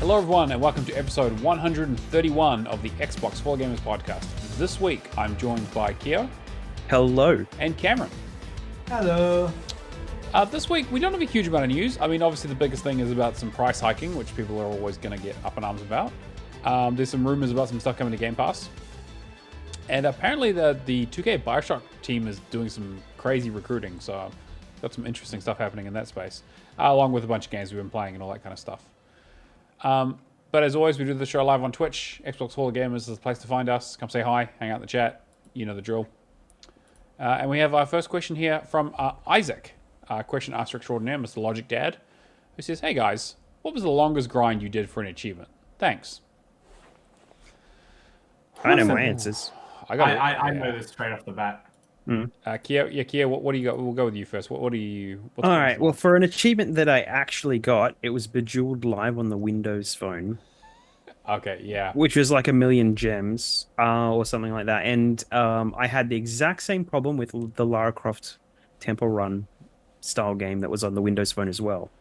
Hello everyone and welcome to episode 131 of the Xbox 4 Gamers podcast. This week I'm joined by Keo. Hello. And Cameron. Hello. This week we don't have a huge amount of news. I mean, obviously the biggest thing is about some price hiking, which people are always going to get up in arms about. There's some rumors about some stuff coming to Game Pass. And apparently the 2K Bioshock team is doing some crazy recruiting, so got some interesting stuff happening in that space, along with a bunch of games we've been playing and all that kind of stuff. But as always, we do the show live on Twitch. Xbox Hall of Gamers is the place to find us. Come say hi, hang out in the chat. You know the drill. And we have our first question here from Isaac. Question asked extraordinaire, Mr. Logic Dad, who says, "Hey guys, what was the longest grind you did for an achievement? Thanks." I know my answers. I know this straight off the bat. Kia, what do you got? We'll go with you first. What do you? All right. Well, for an achievement that I actually got, it was Bejeweled Live on the Windows Phone. Okay, yeah. Which was like 1,000,000 gems, or something like that. And I had the exact same problem with the Lara Croft Temple Run style game that was on the Windows Phone as well.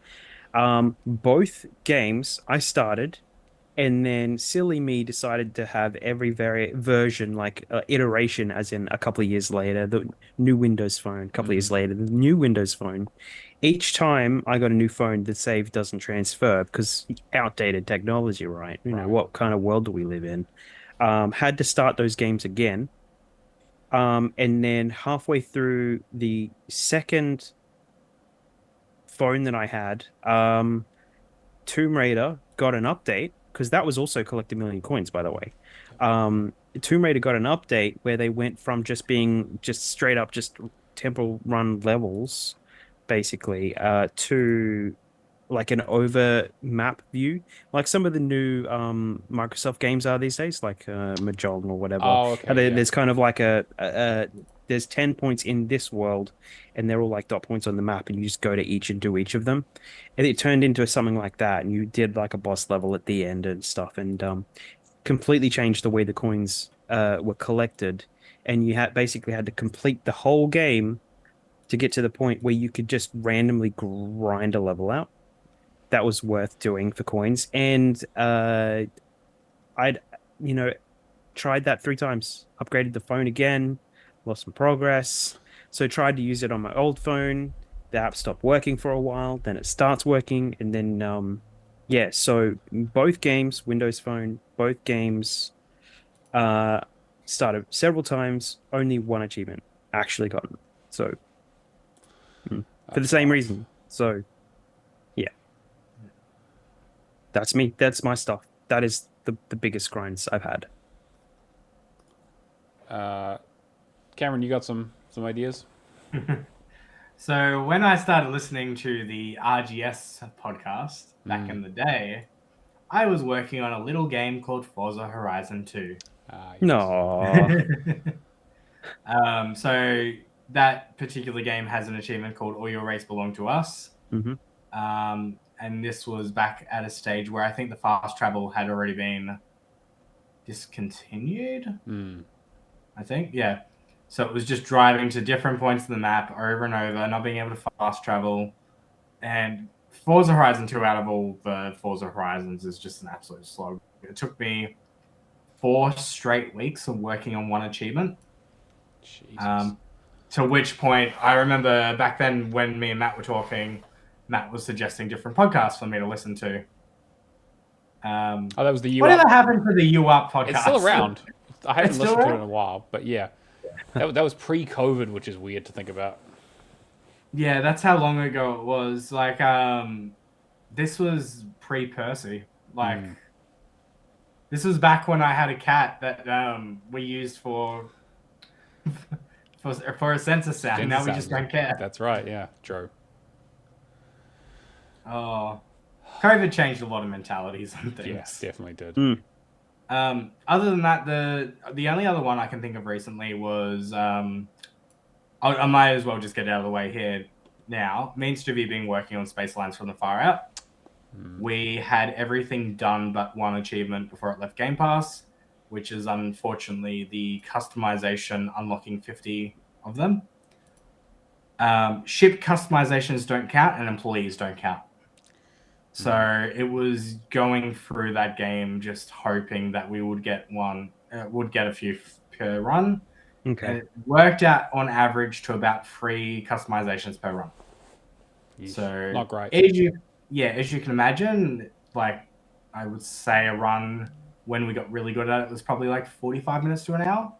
Both games I started, and then silly me decided to have every version, like iteration, as in a couple of years later, the new Windows Phone, a couple of years later, the new Windows Phone. Each time I got a new phone, the save doesn't transfer because outdated technology, right? You know, what kind of world do we live in? Had to start those games again. And then halfway through the second phone that I had, Tomb Raider got an update, because that was also collect 1,000,000 coins, by the way. Tomb Raider got an update where they went from just being straight up Temple Run levels, basically, to like an over map view, like some of the new Microsoft games are these days, like Mahjong or whatever. Oh, okay. There's kind of like there's 10 points in this world, and they're all like dot points on the map, and you just go to each and do each of them. And it turned into something like that, and you did like a boss level at the end and stuff, and completely changed the way the coins were collected. And you basically had to complete the whole game to get to the point where you could just randomly grind a level out. That was worth doing for coins. And I'd tried that 3 times, upgraded the phone again, lost some progress. So tried to use it on my old phone. The app stopped working for a while, then it starts working, and then so both games, Windows Phone, both games started several times, only one achievement actually gotten. So for the same reason. So yeah. That's me. That's my stuff. That is the biggest grinds I've had. Cameron, you got some ideas? So when I started listening to the RGS podcast back in the day, I was working on a little game called Forza Horizon 2. Yes. No. So that particular game has an achievement called All Your Race Belong to Us. Mm-hmm. And this was back at a stage where I think the fast travel had already been discontinued. I think, yeah. So it was just driving to different points of the map over and over, not being able to fast travel. And Forza Horizon 2 out of all the Forza Horizons is just an absolute slog. It took me 4 straight weeks of working on one achievement. Jesus. To which point, I remember back then when me and Matt were talking, Matt was suggesting different podcasts for me to listen to. That was the U Whatever Up. happened to the U Up podcast? It's still around. I haven't listened to it around? in a while, but yeah. That was pre-COVID, which is weird to think about. Yeah, that's how long ago it was. Like, this was pre-Percy. Like, this was back when I had a cat that we used for a sensor sound. Now we just don't care. That's right, yeah, true. Oh, COVID changed a lot of mentalities and things. Yeah, definitely did. Other than that, the only other one I can think of recently was I might as well just get it out of the way here now. Me and Stuvie been working on Space Lines from the Far Out. We had everything done but one achievement before it left Game Pass, which is unfortunately the customization unlocking 50 of them. Ship customizations don't count and employees don't count. So it was going through that game, just hoping that we would get a few per run. Okay. And it worked out on average to about 3 customizations per run. Yeesh. So Not great. as you can imagine, like I would say a run when we got really good at it was probably like 45 minutes to an hour.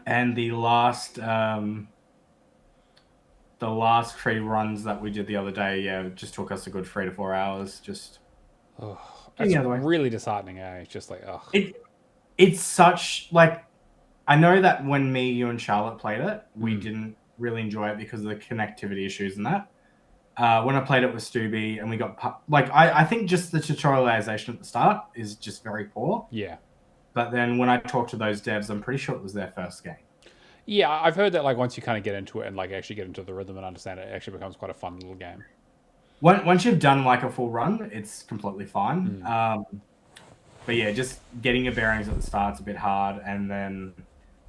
And the last 3 runs that we did the other day, it just took us a good 3 to 4 hours. Just It's really disheartening, eh? It's just like, it's such like, I know that when you and Charlotte played it, we didn't really enjoy it because of the connectivity issues and that. When I played it with Stubby and we got I think just the tutorialization at the start is just very poor. Yeah. But then when I talked to those devs, I'm pretty sure it was their first game. Yeah, I've heard that like once you kind of get into it and like actually get into the rhythm and understand it, it actually becomes quite a fun little game. Once you've done like a full run, it's completely fine. But yeah, just getting your bearings at the start's a bit hard, and then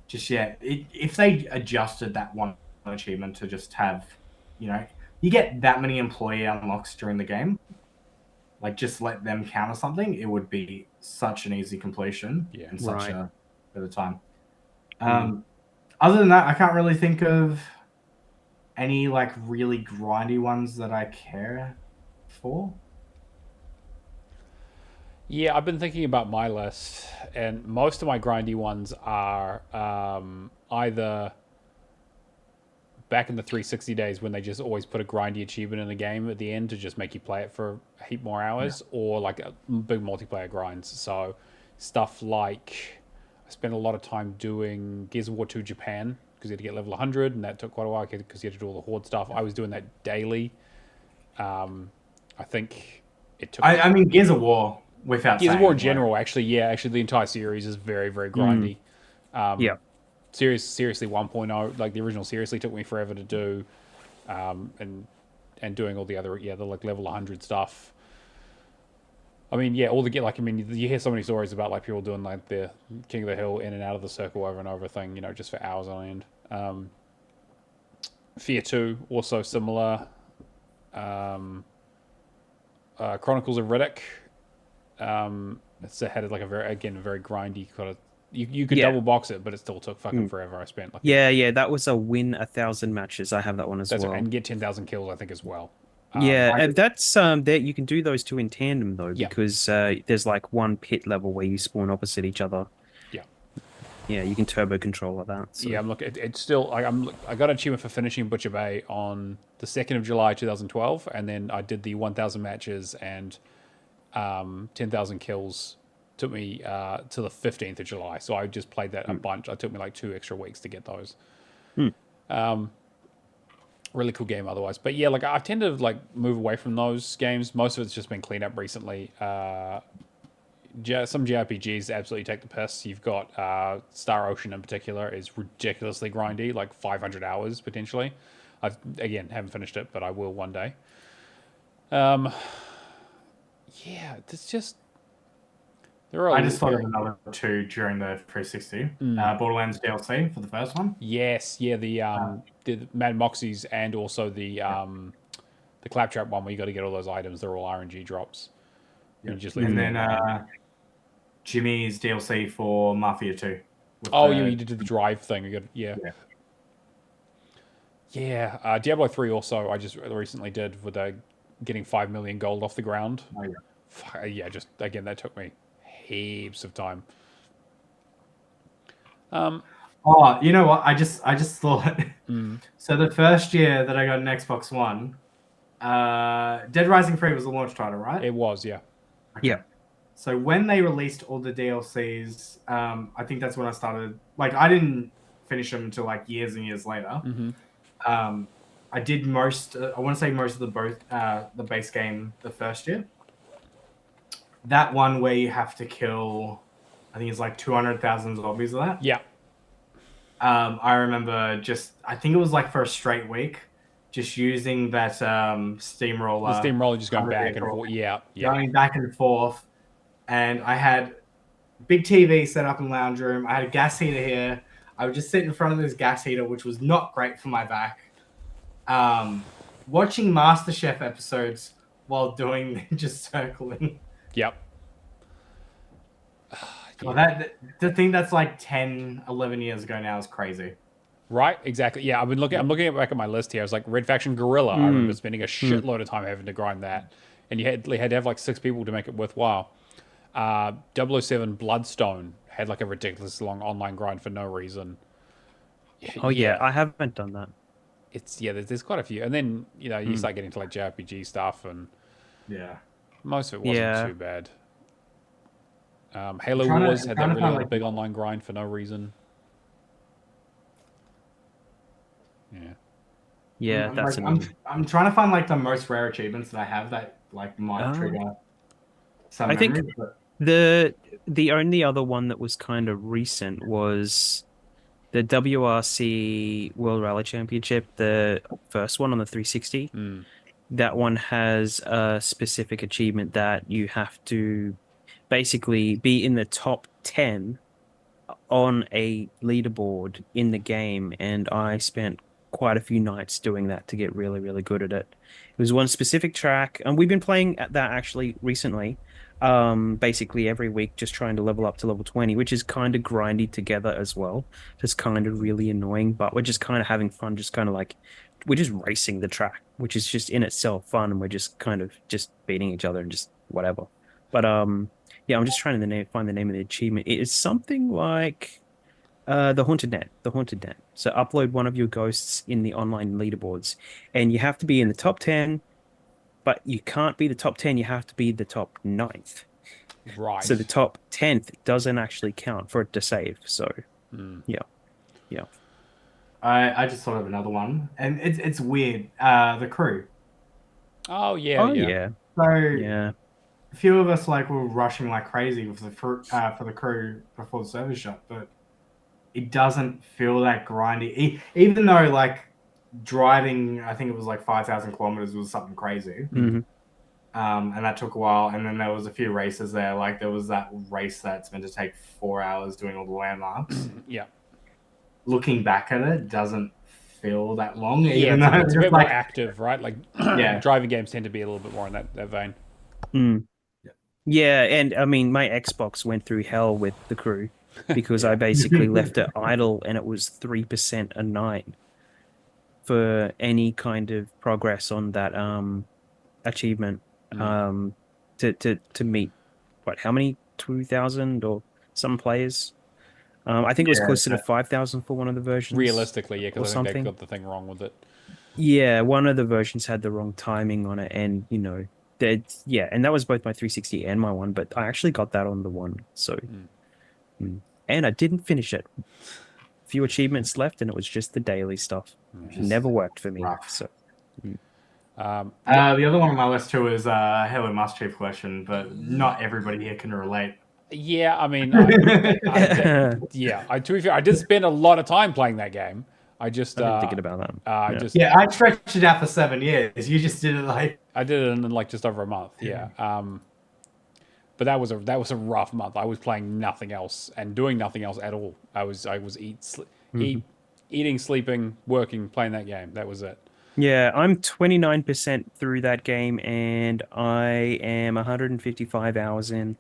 just if they adjusted that one achievement to just have, you get that many employee unlocks during the game, like just let them count or something, it would be such an easy completion in such a bit of time. Other than that, I can't really think of any like really grindy ones that I care for. Yeah, I've been thinking about my list, and most of my grindy ones are either back in the 360 days when they just always put a grindy achievement in the game at the end to just make you play it for a heap more hours, or like big multiplayer grinds. So stuff like I spent a lot of time doing Gears of War 2 Japan because you had to get level 100, and that took quite a while because you had to do all the horde stuff. I was doing that daily. I think it took... I mean, Gears of War, without Gears of saying, War in general, actually the entire series is very, very grindy. Seriously 1.0, like the original seriously took me forever to do, and doing all the other, the like level 100 stuff. I mean, you hear so many stories about like people doing like the King of the Hill in and out of the circle over and over thing, just for hours on end. Fear 2, also similar. Chronicles of Riddick. It's had like a very grindy kind of. You could double box it, but it still took fucking forever. I spent like that was a win 1,000 matches. I have that one as well, and get 10,000 kills, I think, as well. That's that you can do those two in tandem though, because there's like one pit level where you spawn opposite each other. Yeah, you can turbo control that. So. Yeah, I'm looking. It's still. I got an achievement for finishing Butcher Bay on the 2nd of July 2012, and then I did the 1,000 matches and 10,000 kills. Took me to the 15th of July, so I just played that a bunch. It took me like 2 extra weeks to get those. Really cool game otherwise, but yeah, like I tend to like move away from those games. Most of it's just been cleaned up recently. Some JRPGs absolutely take the piss. You've got Star Ocean in particular is ridiculously grindy, like 500 hours potentially. I haven't finished it, but I will one day. It's just I just thought of another 2 during the 360. Borderlands DLC for the first one. Yes, the Mad Moxies and also the Claptrap one where you got to get all those items. They're all RNG drops. And then Jimmy's DLC for Mafia 2. You did the drive thing. Diablo 3 also I just recently did with getting 5 million gold off the ground. Just again that took me heaps of time. You know what? I just thought. So the first year that I got an Xbox One, Dead Rising 3 was the launch title, right? It was, yeah. Okay. Yeah. So when they released all the DLCs, I think that's when I started. Like, I didn't finish them until like years and years later. I did most. I want to say most of the base game the first year. That one where you have to kill, I think it's like 200,000 zombies of that. Yeah. I remember I think it was like for a straight week, just using that steamroller. The steamroller just going back and forth. Yeah. Going back and forth. And I had big TV set up in lounge room. I had a gas heater here. I would just sit in front of this gas heater, which was not great for my back. Watching MasterChef episodes while doing just circling. Yep. Well, that to think that's like 10, 11 years ago now is crazy. Right, exactly. Yeah, I'm looking back at my list here. It's like Red Faction Guerrilla. I remember spending a shitload of time having to grind that, and you had to have like 6 people to make it worthwhile. 007 Bloodstone had like a ridiculous long online grind for no reason. Oh yeah, I haven't done that. It's there's quite a few, and then you start getting to like JRPG stuff, and most of it wasn't too bad. Halo Wars had that really big online grind for no reason. Yeah, that's I'm trying to find like the most rare achievements that I have that like might trigger some memories. I think the only other one that was kind of recent was the WRC World Rally Championship, the first one on the 360. That one has a specific achievement that you have to basically be in the top 10 on a leaderboard in the game, and I spent quite a few nights doing that to get really, really good at it. It was one specific track, and we've been playing at that actually recently, basically every week, just trying to level up to level 20, which is kind of grindy together as well. Just kind of really annoying, but we're just kind of having fun, just kind of like we're just racing the track, which is just in itself fun, and we're just kind of just beating each other and just whatever. But yeah, I'm just trying to find the name of the achievement. It is something like the Haunted Net. The Haunted Net. So upload one of your ghosts in the online leaderboards, and you have to be in the top 10, but you can't be the top 10. You have to be the top 9th. Right. So the top 10th doesn't actually count for it to save. So yeah. I just thought of another one, and it's weird. The crew. Oh yeah. So a few of us were rushing like crazy for the crew before the server shut, but it doesn't feel that grindy. Even though driving, I think it was 5,000 kilometers was something crazy. And that took a while. And then there was a few races there. There was that race that's meant to take 4 hours doing all the landmarks. Yeah. Looking back at it, doesn't feel that long. Yeah, it's a bit more active, right? Driving games tend to be a little bit more in that vein. Yeah, and I mean, my Xbox went through hell with the crew because I basically left it idle, and it was 3% a night for any kind of progress on that achievement to meet how many 2,000 or some players. I think it was closer to 5,000 for one of the versions. Realistically, yeah, because I think they got the thing wrong with it. Yeah, one of the versions had the wrong timing on it, and and that was both my 360 and my one, but I actually got that on the one, so and I didn't finish it. A few achievements left, and it was just the daily stuff. Never worked for me. So the other one on my list too is Halo Master Chief Collection, but not everybody here can relate. Yeah, I mean, to be fair, I did spend a lot of time playing that game. I've been thinking about that. I stretched it out for 7 years. You just did it I did it in just over a month. Yeah. But that was a rough month. I was playing nothing else and doing nothing else at all. I was eating, sleeping, working, playing that game. That was it. Yeah, I'm 29% through that game, and I am 155 hours in.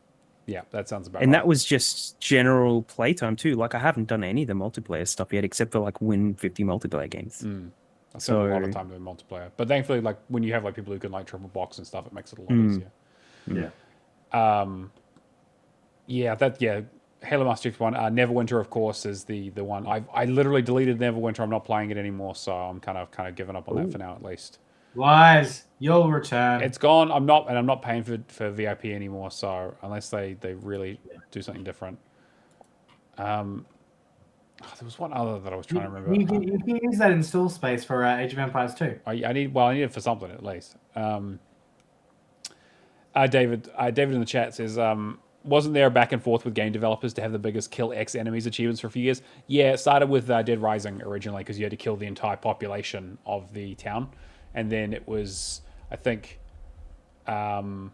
Yeah, that sounds about right. And that was just general playtime too. I haven't done any of the multiplayer stuff yet, except for Win 50 multiplayer games. I spent a lot of time doing multiplayer, but thankfully, when you have people who can triple box and stuff, it makes it a lot easier. Halo Master Chief one. Neverwinter, of course, is the one. I literally deleted Neverwinter. I'm not playing it anymore, so I'm kind of giving up on that for now, at least. Lies, you'll return. It's gone. I'm not paying for VIP anymore. So unless they really do something different. There was one other that I was trying to remember. You can use that install space for Age of Empires 2. I need it for something at least. David in the chat says, wasn't there a back and forth with game developers to have the biggest kill X enemies achievements for a few years? Yeah, it started with Dead Rising originally because you had to kill the entire population of the town. And then it was, I think, Left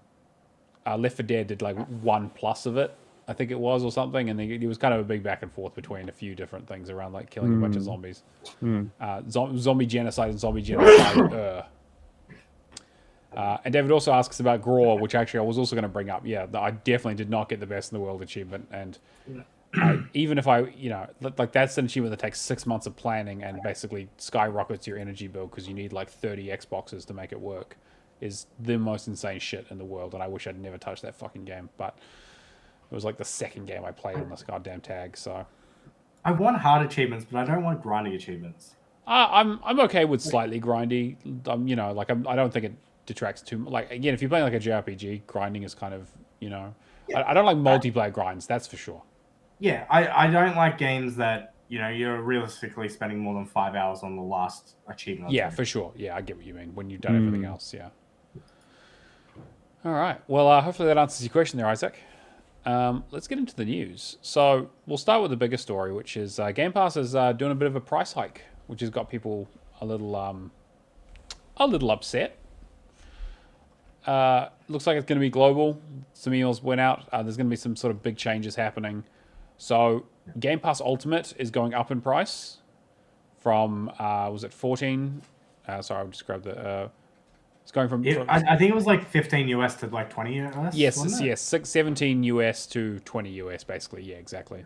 4 Dead did 1+ of it, I think it was, or something. And then it was kind of a big back and forth between a few different things around killing a bunch of zombies. Zombie genocide and zombie genocide. And David also asks about Graw, which actually I was also going to bring up. Yeah, I definitely did not get the best in the world achievement, and even if like that's an achievement that takes 6 months of planning and basically skyrockets your energy bill because you need like 30 Xboxes to make it work, is the most insane shit in the world. And I wish I'd never touched that fucking game, but it was like the second game I played on this goddamn tag. So I want hard achievements, but I don't want grindy achievements. I'm okay with slightly grindy. I don't think it detracts too much. Like, again, if you're playing like a JRPG, grinding is kind of, I don't like multiplayer grinds, that's for sure. Yeah, I don't like games that, you're realistically spending more than 5 hours on the last achievement. Yeah, for sure. Yeah, I get what you mean. When you've done everything else, yeah. All right. Well, hopefully that answers your question there, Isaac. Let's get into the news. So we'll start with the bigger story, which is Game Pass is doing a bit of a price hike, which has got people a little upset. Looks like it's going to be global. Some emails went out. There's going to be some sort of big changes happening. So Game Pass Ultimate is going up in price from, was it 14? Sorry, I'll just grab the... it's going from... I think it was like 15 US to like 20 US. Yes, 17 US to 20 US, basically. Yeah, exactly.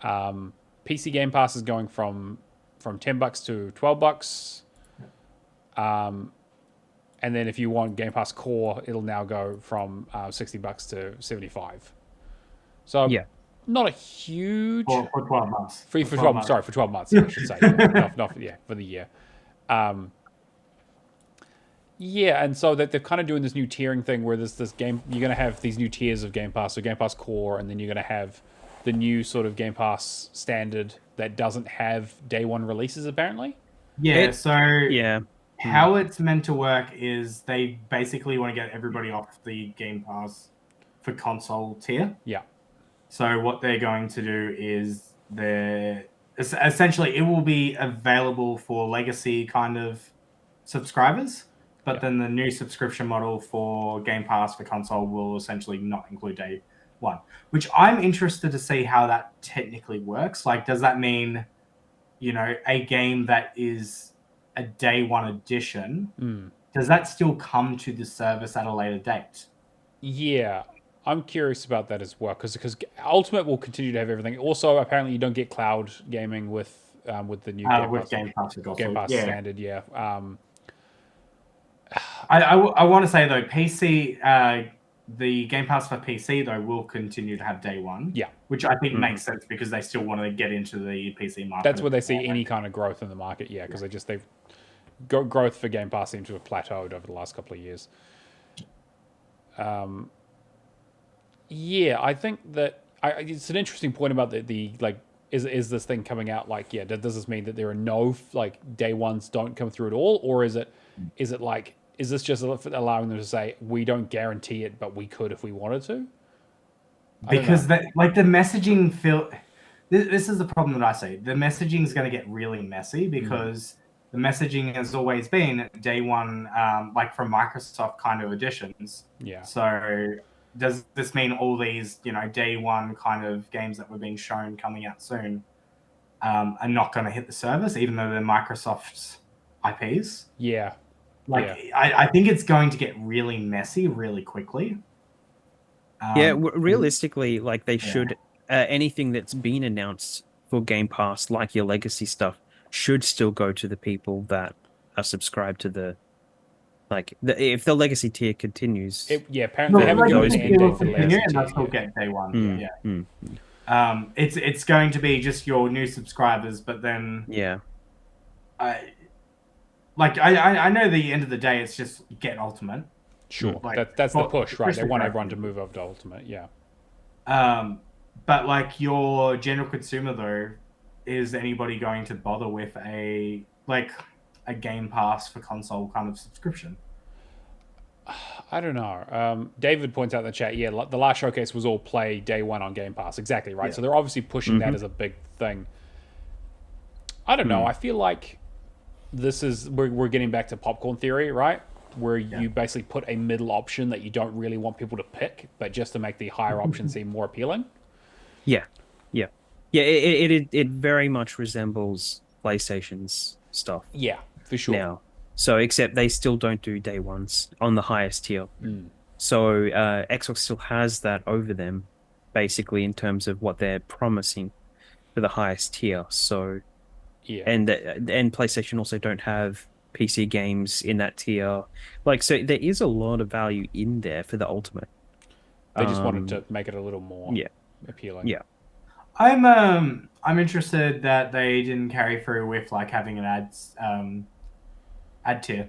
PC Game Pass is going from $10 to $12. And then if you want Game Pass Core, it'll now go from $60 to $75. So yeah, not a huge for 12 months. For 12 months. Sorry, for 12 months. I should say. Not for the year. Yeah, and so that they're kind of doing this new tiering thing where there's this game. You're going to have these new tiers of Game Pass, so Game Pass Core, and then you're going to have the new sort of Game Pass Standard that doesn't have day one releases apparently. Yeah. How it's meant to work is they basically want to get everybody off the Game Pass for console tier. Yeah. So what they're going to do is essentially it will be available for legacy kind of subscribers, but then the new subscription model for Game Pass for console will essentially not include day one, which I'm interested to see how that technically works. Like, does that mean, a game that is a day one edition, does that still come to the service at a later date? Yeah, I'm curious about that as well because Ultimate will continue to have everything. Also, apparently, you don't get cloud gaming with the new Game Pass Standard. Yeah. I want to say though, PC, the Game Pass for PC though will continue to have day one. Yeah, which I think makes sense because they still want to get into the PC market. That's where they see any kind of growth in the market. Yeah, because they've growth for Game Pass seems to have plateaued over the last couple of years. Yeah, I think that it's an interesting point about the like. Is this thing coming out like does this mean that there are no like day ones don't come through at all, or is it like is this just allowing them to say we don't guarantee it but we could if we wanted to? Because the messaging this is the problem that I see. The messaging is going to get really messy because the messaging has always been day one, like from Microsoft kind of editions. Yeah. So does this mean all these, day one kind of games that were being shown coming out soon are not going to hit the service, even though they're Microsoft's IPs? Yeah. I think it's going to get really messy really quickly. Realistically, like they should, anything that's been announced for Game Pass, like your legacy stuff, should still go to the people that are subscribed to the. If the legacy tier continues, apparently they haven't given an end date for the legacy tier. That's still get day one. It's going to be just your new subscribers, but then I know the end of the day it's just get Ultimate. Sure, that's the push, right? They want everyone to move over to Ultimate, yeah. But like your general consumer though, is anybody going to bother with a Game Pass for console kind of subscription? I don't know. David points out in the chat, the last showcase was all play day one on Game Pass. Exactly, right? Yeah. So they're obviously pushing that as a big thing. I don't know. I feel like we're getting back to popcorn theory, right? Where you basically put a middle option that you don't really want people to pick, but just to make the higher option seem more appealing. Yeah. It very much resembles PlayStation's stuff. Yeah, for sure. Now, So except they still don't do day ones on the highest tier. Mm. So Xbox still has that over them, basically in terms of what they're promising for the highest tier. So Yeah. and PlayStation also don't have PC games in that tier. Like so, there is a lot of value in there for the Ultimate. They just wanted to make it a little more Yeah, appealing. yeah. I'm interested that they didn't carry through with like having an ad tier.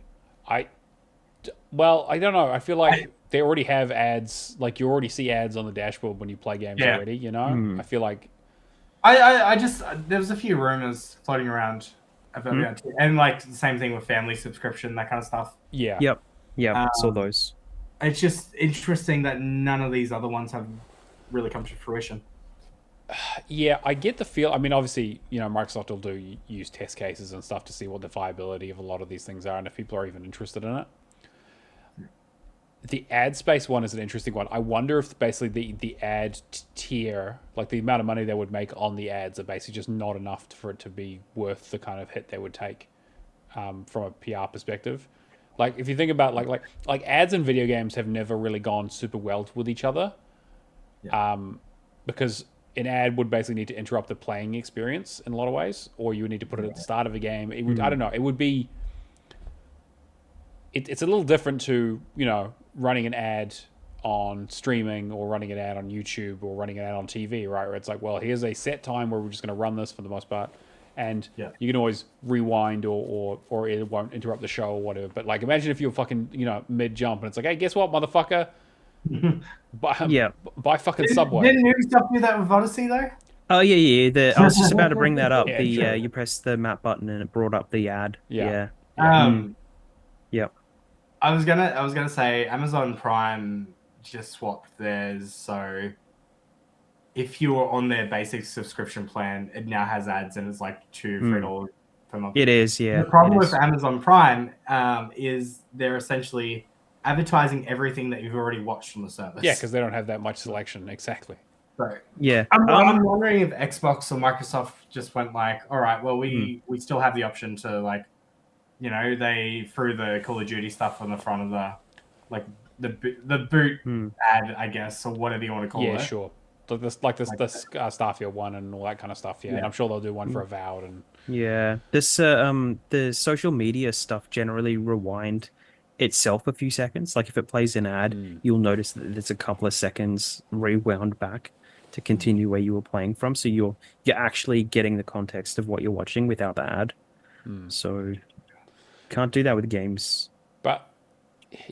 Well, I don't know. I feel like they already have ads. Like you already see ads on the dashboard when you play games Yeah. already. You know, Mm. I feel like I just there was a few rumors floating around about Hmm. the ad tier, and like the same thing with family subscription, that kind of stuff. yeah, Yep, saw Um, those. It's just interesting that none of these other ones have really come to fruition. yeah. I get the feel. I mean, obviously, you know, Microsoft will use test cases and stuff to see what the viability of a lot of these things are and if people are even interested in it. The ad space one is an interesting one. I wonder if basically the ad tier, like the amount of money they would make on the ads, are basically just not enough for it to be worth the kind of hit they would take from a PR perspective. Like if you think about like ads in video games have never really gone super well with each other, because an ad would basically need to interrupt the playing experience in a lot of ways, or you would need to put it at the start of a game. It would I don't know. It would be. It's a little different to, you know, running an ad on streaming or running an ad on YouTube or running an ad on TV, right? Where it's like, well, here's a set time where we're just going to run this for the most part, and you can always rewind or it won't interrupt the show or whatever. But like, imagine if you're fucking, you know, mid jump and it's like, hey, guess what, motherfucker? Buy fucking Subway. Didn't Ubisoft do that with Odyssey though? Oh yeah. I was just about to bring that up. Yeah, true. You press the map button and it brought up the ad. Yeah. Yep. I was gonna say Amazon Prime just swapped theirs, so if you were on their basic subscription plan, it now has ads and it's like $3 per month. It is, yeah. The problem with Amazon Prime is they're essentially advertising everything that you've already watched on the service. Yeah, because they don't have that much selection. Exactly. So Yeah. I'm wondering if Xbox or Microsoft just went like, all right, well we still have the option to, like, you know, they threw the Call of Duty stuff on the front of the, like, the boot ad, I guess, or whatever you want to call it. Yeah, sure. Like this Starfield one and all that kind of stuff. Yeah, and I'm sure they'll do one for Avowed and. Yeah. This the social media stuff generally rewind itself a few seconds. Like if it plays an ad, you'll notice that there's a couple of seconds rewound back to continue where you were playing from. So you're actually getting the context of what you're watching without the ad. So can't do that with games. But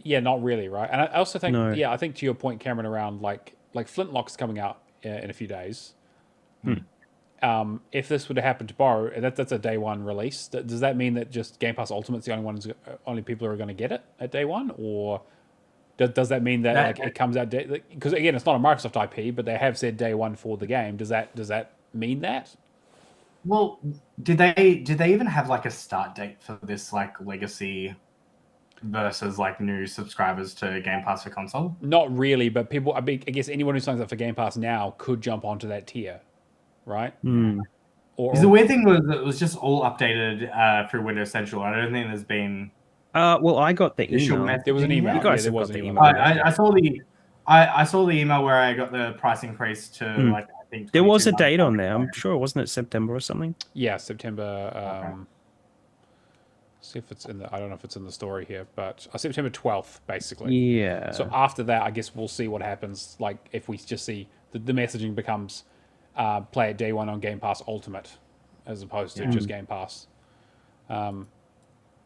yeah, not really, right? And I also think, No. I think to your point, Cameron, around like Flintlock's coming out in a few days. If this would have happened tomorrow, that's a day one release. Does that mean that just Game Pass Ultimate's the only people who are going to get it at day one, or does that mean that like it comes out because again, it's not a Microsoft IP, but they have said day one for the game. Does that mean that? Well, did they even have like a start date for this, like, legacy versus like new subscribers to Game Pass for console? Not really, but people, I guess anyone who signs up for Game Pass now could jump onto that tier, right? Because the weird thing was that it was just all updated through Windows Central. I don't think there's been. Well, I got the email. There was an email. You guys there have was got an the email. I saw the email where I got the price increase to like, I think There was a 22 date on there. I'm sure, wasn't it September or something? Yeah, September. See if it's in the. I don't know if it's in the story here, but September 12th, basically. Yeah. So after that, I guess we'll see what happens. Like if we just see the messaging becomes play it day one on Game Pass Ultimate, as opposed to just Game Pass.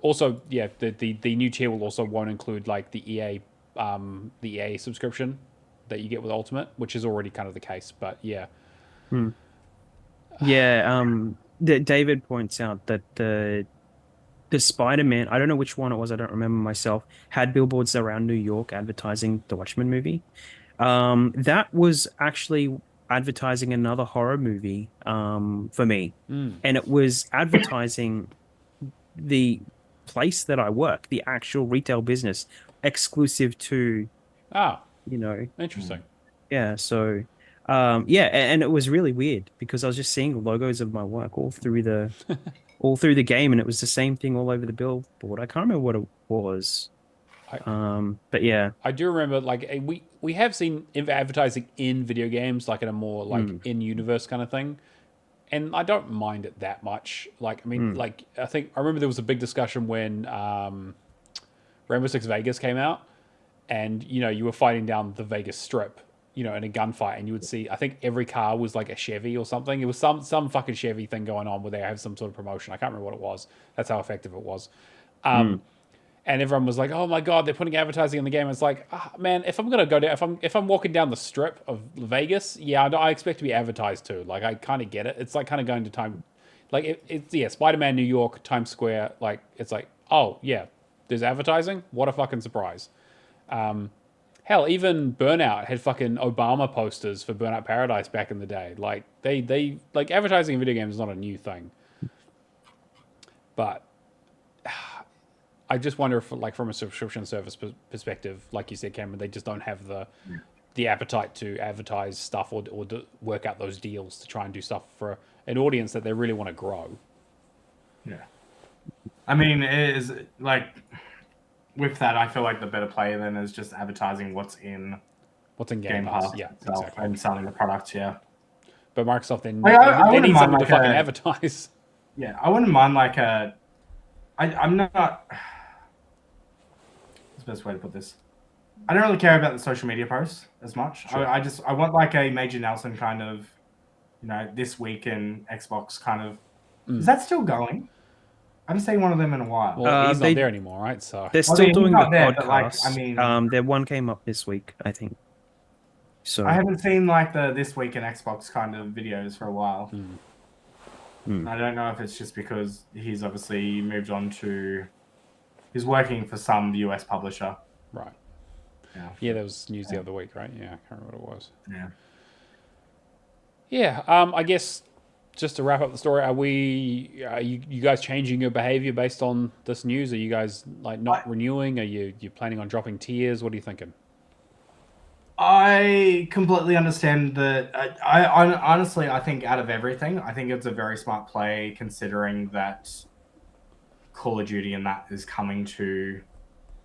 Also, yeah, the new tier will also won't include like the EA subscription that you get with Ultimate, which is already kind of the case. But yeah. Yeah. David points out that the Spider-Man, I don't know which one it was, I don't remember myself, had billboards around New York advertising the Watchmen movie. That was actually advertising another horror movie for me. And it was advertising the place that I work, the actual retail business, exclusive to, Ah, you know. interesting. Yeah, so Yeah, and it was really weird because I was just seeing logos of my work all through the game, and it was the same thing all over the billboard. I can't remember what it was. I, But yeah. I do remember, like, we have seen advertising in video games, like in a more like in universe kind of thing, and I don't mind it that much. Like, I mean, like, I remember there was a big discussion when Rainbow Six Vegas came out, and you were fighting down the Vegas Strip, in a gunfight, and you would see, I think every car was like a Chevy or something. It was some fucking Chevy thing going on where they have some sort of promotion. I can't remember what it was. That's how effective it was. And everyone was like, "Oh my god, they're putting advertising in the game." It's like, man, if I'm gonna go down, if I'm walking down the strip of Vegas, yeah, I expect to be advertised too. Like, I kind of get it. It's like kind of going to time, like it's Spider-Man New York, Times Square. Like, it's like, oh yeah, there's advertising. What a fucking surprise. Hell, even Burnout had fucking Obama posters for Burnout Paradise back in the day. Like, they like, advertising in video games is not a new thing, but I just wonder if, like, from a subscription service perspective, like you said, Cameron, they just don't have the appetite to advertise stuff or to work out those deals to try and do stuff for an audience that they really want to grow. Yeah. I mean, it is like, with that, I feel like the better play then is just advertising what's in Game Pass. Yeah, itself, exactly. and selling the product. Yeah. But Microsoft then I need something to like fucking advertise. Yeah, I wouldn't mind like I'm not. What's the best way to put this? I don't really care about the social media posts as much. Sure. I want like a Major Nelson kind of, this week in Xbox kind of. Is that still going? I haven't seen one of them in a while. Well, he's not there anymore, right? So they're still doing the podcast. Like, their one came up this week, I think. So I haven't seen like the this week in Xbox kind of videos for a while. I don't know if it's just because he's obviously moved on to. He's working for some US publisher. Right. Yeah, there was news the other week, right? Yeah, I can't remember what it was. Yeah. Yeah, I guess just to wrap up the story, are you guys changing your behavior based on this news? Are you guys like not renewing? Are you planning on dropping tiers? What are you thinking? I completely understand that. I honestly, I think out of everything, I think it's a very smart play considering that Call of Duty and that is coming to,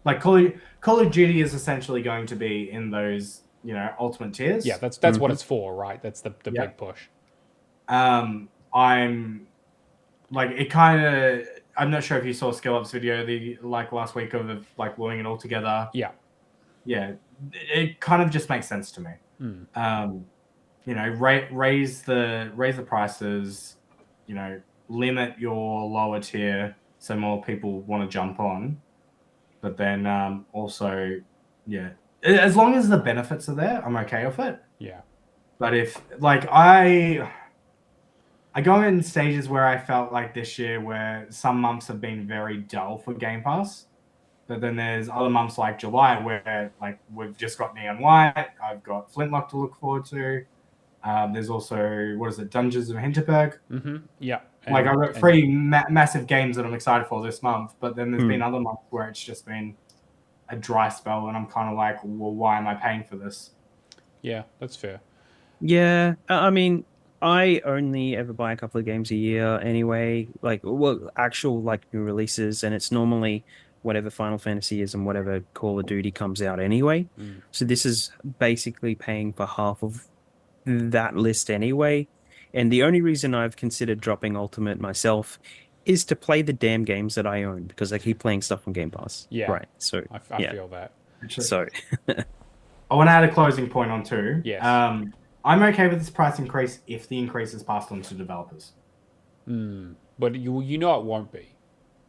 like, Call of Duty is essentially going to be in those, ultimate tiers. Yeah, that's what it's for, right? That's the big push. I'm like, it kind of. I'm not sure if you saw Skill Up's video last week of like gluing it all together. Yeah. It kind of just makes sense to me. Raise the prices, limit your lower tier so more people want to jump on, but then also, as long as the benefits are there, I'm okay with it. Yeah. But if like I go in stages where I felt like this year where some months have been very dull for Game Pass. But then there's other months like July where like we've just got Neon White. I've got Flintlock to look forward to. There's also, Dungeons of Hinterberg. Yeah. I've got three massive games that I'm excited for this month. But then there's been other months where it's just been a dry spell, and I'm kind of like, well, why am I paying for this? Yeah, that's fair. Yeah, I mean, I only ever buy a couple of games a year anyway. Actual like new releases, and it's normally whatever Final Fantasy is and whatever Call of Duty comes out anyway. So this is basically paying for half of that list anyway. And the only reason I've considered dropping Ultimate myself is to play the damn games that I own, because I keep playing stuff on Game Pass. Yeah. Right. So I feel that. So I want to add a closing point on too. Yes. I'm okay with this price increase if the increase is passed on to developers. But it won't be.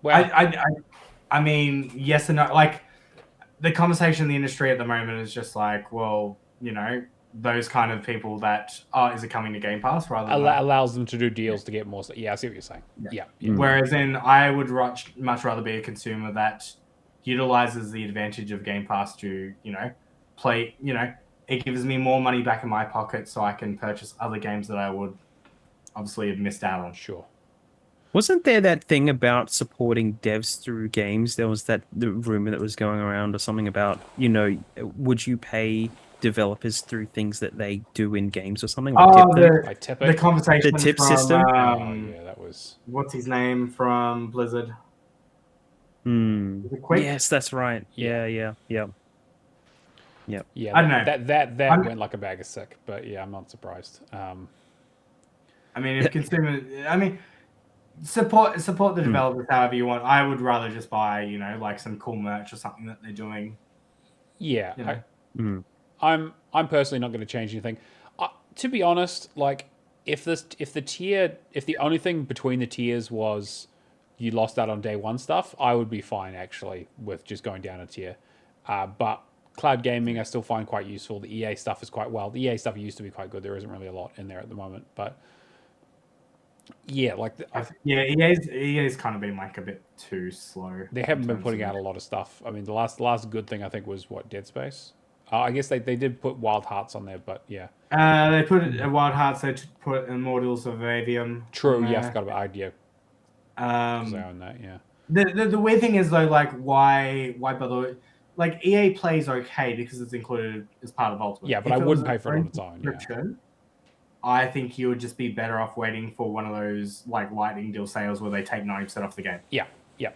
Well, I mean, yes and no. Like, the conversation in the industry at the moment is just like, well, those kind of people that is it coming to Game Pass rather than allows them to do deals to get more. Yeah, I see what you're saying. Yeah. Whereas then I would much rather be a consumer that utilizes the advantage of Game Pass to, play. It gives me more money back in my pocket so I can purchase other games that I would obviously have missed out on. Sure. Wasn't there that thing about supporting devs through games? There was the rumor that was going around or something about, would you pay developers through things that they do in games or something? Oh, Tip them? By the tipping. conversation The tip from system? Oh yeah, that was. what's his name from Blizzard? Hmm. Is it Quick? Yes, that's right. Yeah. Yeah. Yeah, I don't know. that went like a bag of sick, but yeah, I'm not surprised. I mean, if consumers, I mean, support the developers however you want. I would rather just buy, like some cool merch or something that they're doing. Yeah, You know? I'm personally not going to change anything. To be honest, like if the only thing between the tiers was you lost out on day one stuff, I would be fine actually with just going down a tier. But cloud gaming I still find quite useful. The EA stuff is quite well. The EA stuff used to be quite good. There isn't really a lot in there at the moment, but yeah, like EA's kind of been like a bit too slow. they haven't been putting out a lot of stuff. I mean, the last good thing I think was what, Dead Space. I guess they did put Wild Hearts on there, but yeah. They put Wild Hearts. They put Immortals of Avium. True. Yeah, I forgot about Idea. Um, They own that. Yeah. the weird thing is though, like why bother? Like EA Play's okay because it's included as part of Ultimate. Yeah, but I wouldn't pay for it on its own. Yeah. I think you would just be better off waiting for one of those like lightning deal sales where they take 90% off the game. Yeah,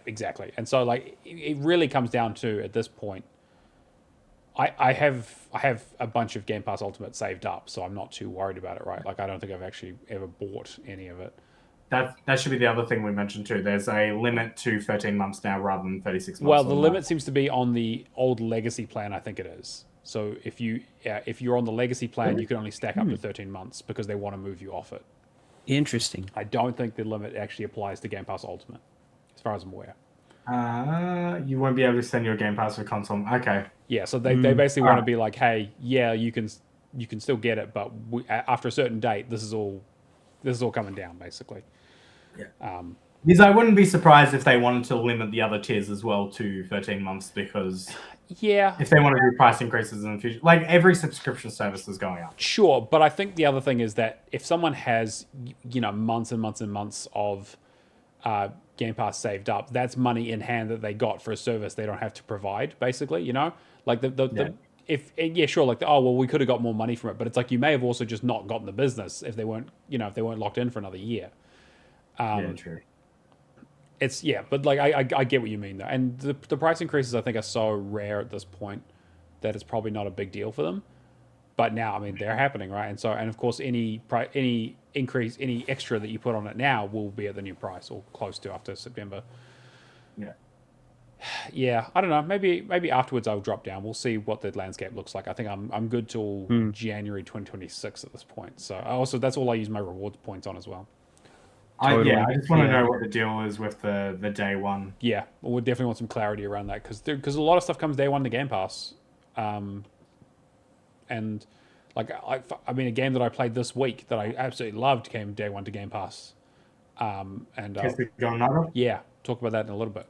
exactly. And so like it really comes down to at this point. I have a bunch of Game Pass Ultimate saved up, so I'm not too worried about it, right? Like I don't think I've actually ever bought any of it. That should be the other thing we mentioned too. There's a limit to 13 months now rather than 36 months. Well, the limit seems to be on the old legacy plan, I think it is. So if you're on the legacy plan, you can only stack up to 13 months because they want to move you off it. Interesting. I don't think the limit actually applies to Game Pass Ultimate, as far as I'm aware. You won't be able to send your Game Pass for console. Okay. Yeah, so they basically want to be like, hey, yeah, you can still get it, but after a certain date, this is all coming down, basically. Yeah. Because I wouldn't be surprised if they wanted to limit the other tiers as well to 13 months because if they want to do price increases in the future, like every subscription service is going up. Sure, but I think the other thing is that if someone has months and months and months of Game Pass saved up, that's money in hand that they got for a service they don't have to provide, basically, like we could have got more money from it, but it's like you may have also just not gotten the business if they weren't locked in for another year. True. But like I get what you mean though, and the price increases I think are so rare at this point that it's probably not a big deal for them. But now, I mean, they're happening, right? And of course, any increase, any extra that you put on it now will be at the new price or close to after September. Yeah. Yeah, I don't know. Maybe afterwards I'll drop down. We'll see what the landscape looks like. I think I'm good till January 2026 at this point. So that's all I use my rewards points on as well. Totally. I just want to know what the deal is with the day one. Yeah, well, we definitely want some clarity around that because a lot of stuff comes day one to Game Pass, and like I mean a game that I played this week that I absolutely loved came day one to Game Pass, yeah, talk about that in a little bit.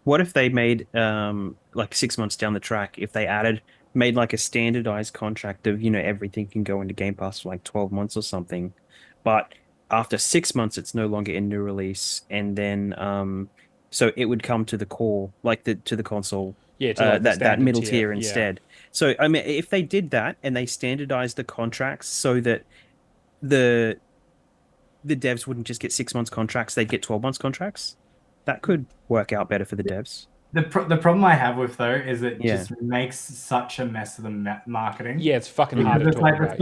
What if they made like 6 months down the track, if they made like a standardized contract of everything can go into Game Pass for like 12 months or something, but after 6 months it's no longer in new release, and then so it would come to the core, like to the console, that middle tier instead. So I mean, if they did that and they standardized the contracts so that the devs wouldn't just get 6 months contracts, they'd get 12 months contracts, that could work out better for the devs. The problem I have with though is it just makes such a mess of the marketing. Yeah, it's fucking hard to talk about.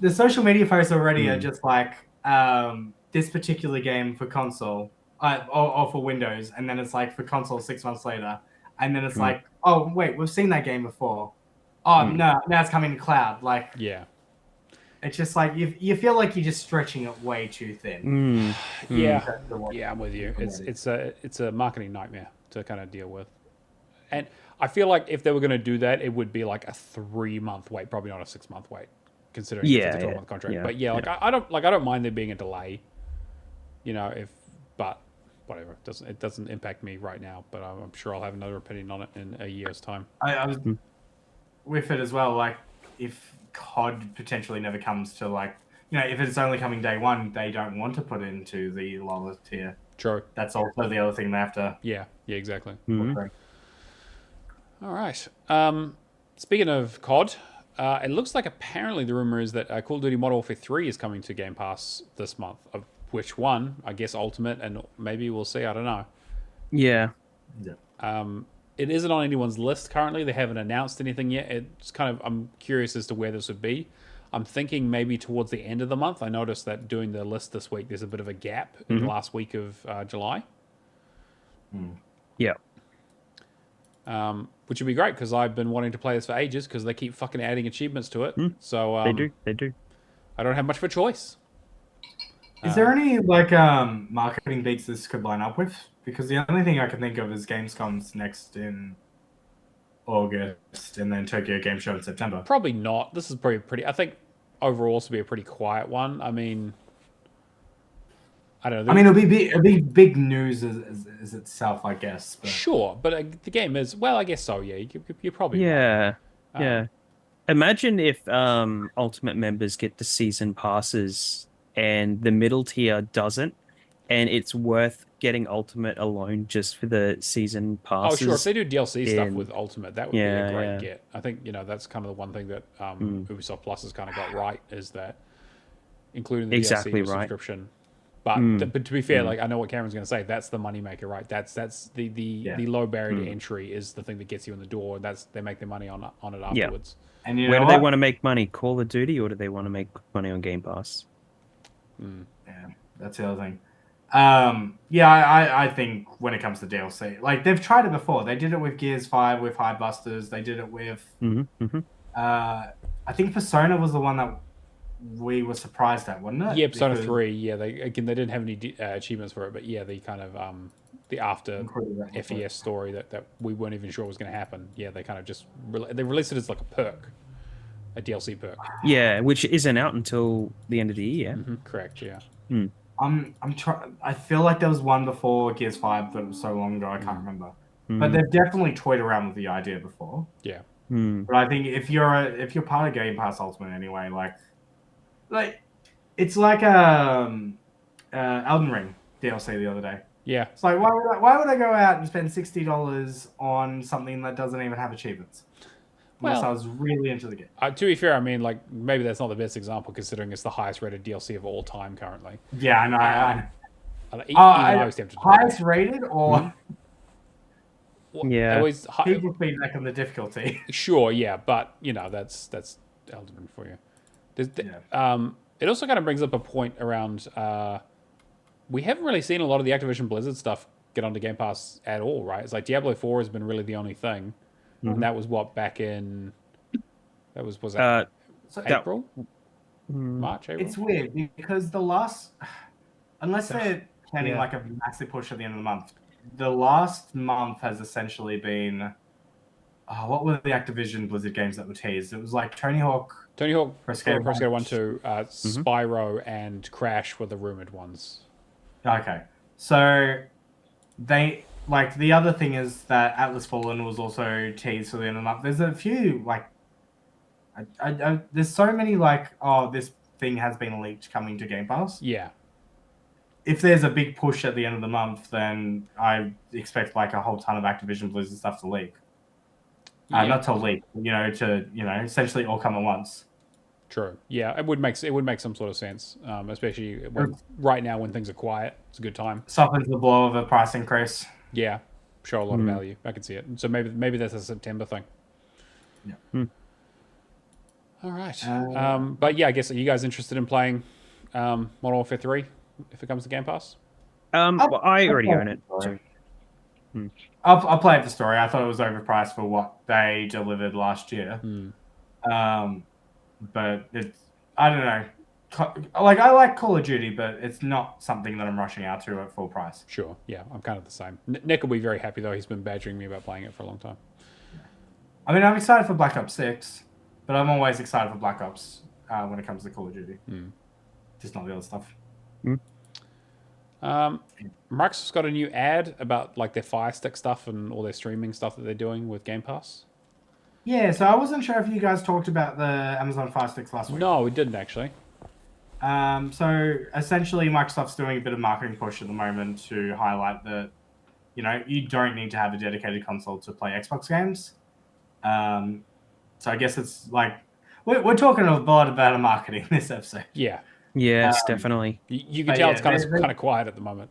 The social media posts already are just like this particular game for console or for Windows, and then it's like for console 6 months later, and then it's like, oh wait, we've seen that game before. Oh no, now it's coming to cloud. Like it's just like you feel like you're just stretching it way too thin. Yeah, I'm with you. It's a marketing nightmare to kind of deal with, and I feel like if they were going to do that, it would be like a 3-month wait, probably not a 6-month wait, considering it's a 12-month contract. But I don't mind there being a delay, but whatever, it doesn't impact me right now. But I'm sure I'll have another opinion on it in a year's time. I was with it as well. Like if COD potentially never comes to like, if it's only coming day one, they don't want to put it into the lower tier. True. That's also the other thing they have to. Yeah, exactly. All right. Speaking of COD, it looks like apparently the rumor is that Call of Duty Modern Warfare 3 is coming to Game Pass this month. Of which one? I guess Ultimate, and maybe we'll see. I don't know. Yeah. It isn't on anyone's list currently. They haven't announced anything yet. It's kind of, I'm curious as to where this would be. I'm thinking maybe towards the end of the month. I noticed that doing the list this week, there's a bit of a gap in the last week of July. Yeah. Which would be great because I've been wanting to play this for ages because they keep fucking adding achievements to it. So They do. I don't have much of a choice. Is there any like marketing beats this could line up with? Because the only thing I can think of is Gamescom's next in August, and then Tokyo Game Show in September. Probably not. This is probably pretty. I think overall this will be a pretty quiet one. I mean, I don't know. I mean, it'll be big news as itself, I guess. But... Sure, but the game is, well, I guess so. Yeah, you're probably Yeah. right. Yeah. Imagine if Ultimate members get the season passes and the middle tier doesn't, and it's worth getting Ultimate alone just for the season passes. Oh, sure. If they do DLC stuff with Ultimate, that would be a great yeah. get. I think, that's kind of the one thing that Ubisoft Plus has kind of got right, is that including the Exactly DLC with right. subscription. But to be fair, like I know what Cameron's going to say, that's the moneymaker, right? That's the low barrier to entry is the thing that gets you in the door. They make their money on it afterwards. And where do they want to make money? Call of Duty, or do they want to make money on Game Pass? Yeah, that's the other thing. I think when it comes to DLC, like they've tried it before. They did it with Gears 5 with High Busters. They did it with I think Persona was the one that we were surprised at, wasn't it? Yeah, Persona 3. Yeah, they didn't have any achievements for it, but yeah, the kind of the after FES story that we weren't even sure was going to happen. Yeah, they kind of just they released it as like a perk, a DLC perk. Yeah, which isn't out until the end of the year. Correct. Yeah. I'm trying. I feel like there was one before Gears 5, but it was so long ago I can't remember. But they've definitely toyed around with the idea before. Yeah. But I think if you're part of Game Pass Ultimate anyway, like it's like Elden Ring DLC the other day. Yeah. It's like why would I go out and spend $60 on something that doesn't even have achievements? Unless I was really into the game. To be fair, I mean, like maybe that's not the best example considering it's the highest rated DLC of all time currently. Yeah, I know. I was tempted to highest rated or yeah, people feedback on the difficulty. Sure, yeah, but that's Elden Ring for you. It also kind of brings up a point around we haven't really seen a lot of the Activision Blizzard stuff get onto Game Pass at all, right? It's like Diablo 4 has been really the only thing. And that was back in was that April? March, April? It's weird because the last, unless they're planning like a massive push at the end of the month, the last month has essentially been what were the Activision Blizzard games that were teased? It was like Tony Hawk, Pro Skater 1, 2, Spyro, and Crash were the rumored ones. Okay, so they like the other thing is that Atlas Fallen was also teased for the end of the month. There's a few like, there's so many like this thing has been leaked coming to Game Pass. Yeah. If there's a big push at the end of the month, then I expect like a whole ton of Activision Blizzard stuff to leak. Not to leak, to essentially all come at once. True. Yeah, it would make some sort of sense, especially right now when things are quiet. It's a good time. Softens the blow of a price increase. Yeah, show a lot of value. I can see it. So maybe that's a September thing. Yeah. All right. But yeah, I guess are you guys interested in playing Modern Warfare 3 if it comes to Game Pass? Well, I already own it. So. I'll play it for story. I thought it was overpriced for what they delivered last year. But I don't know. Like I like Call of Duty, but it's not something that I'm rushing out to at full price. Sure. Yeah, I'm kind of the same. Nick will be very happy though. He's been badgering me about playing it for a long time. I mean, I'm excited for Black Ops 6, but I'm always excited for Black Ops when it comes to Call of Duty. Just not the other stuff. Microsoft's got a new ad about like their Fire Stick stuff and all their streaming stuff that they're doing with Game Pass. Yeah, so I wasn't sure if you guys talked about the Amazon Fire Sticks last week. No, we didn't actually. So essentially, Microsoft's doing a bit of marketing push at the moment to highlight that, you don't need to have a dedicated console to play Xbox games. So I guess it's like we're talking a lot about marketing this episode. Yeah. Yes, definitely. You can tell it's kind of quiet at the moment.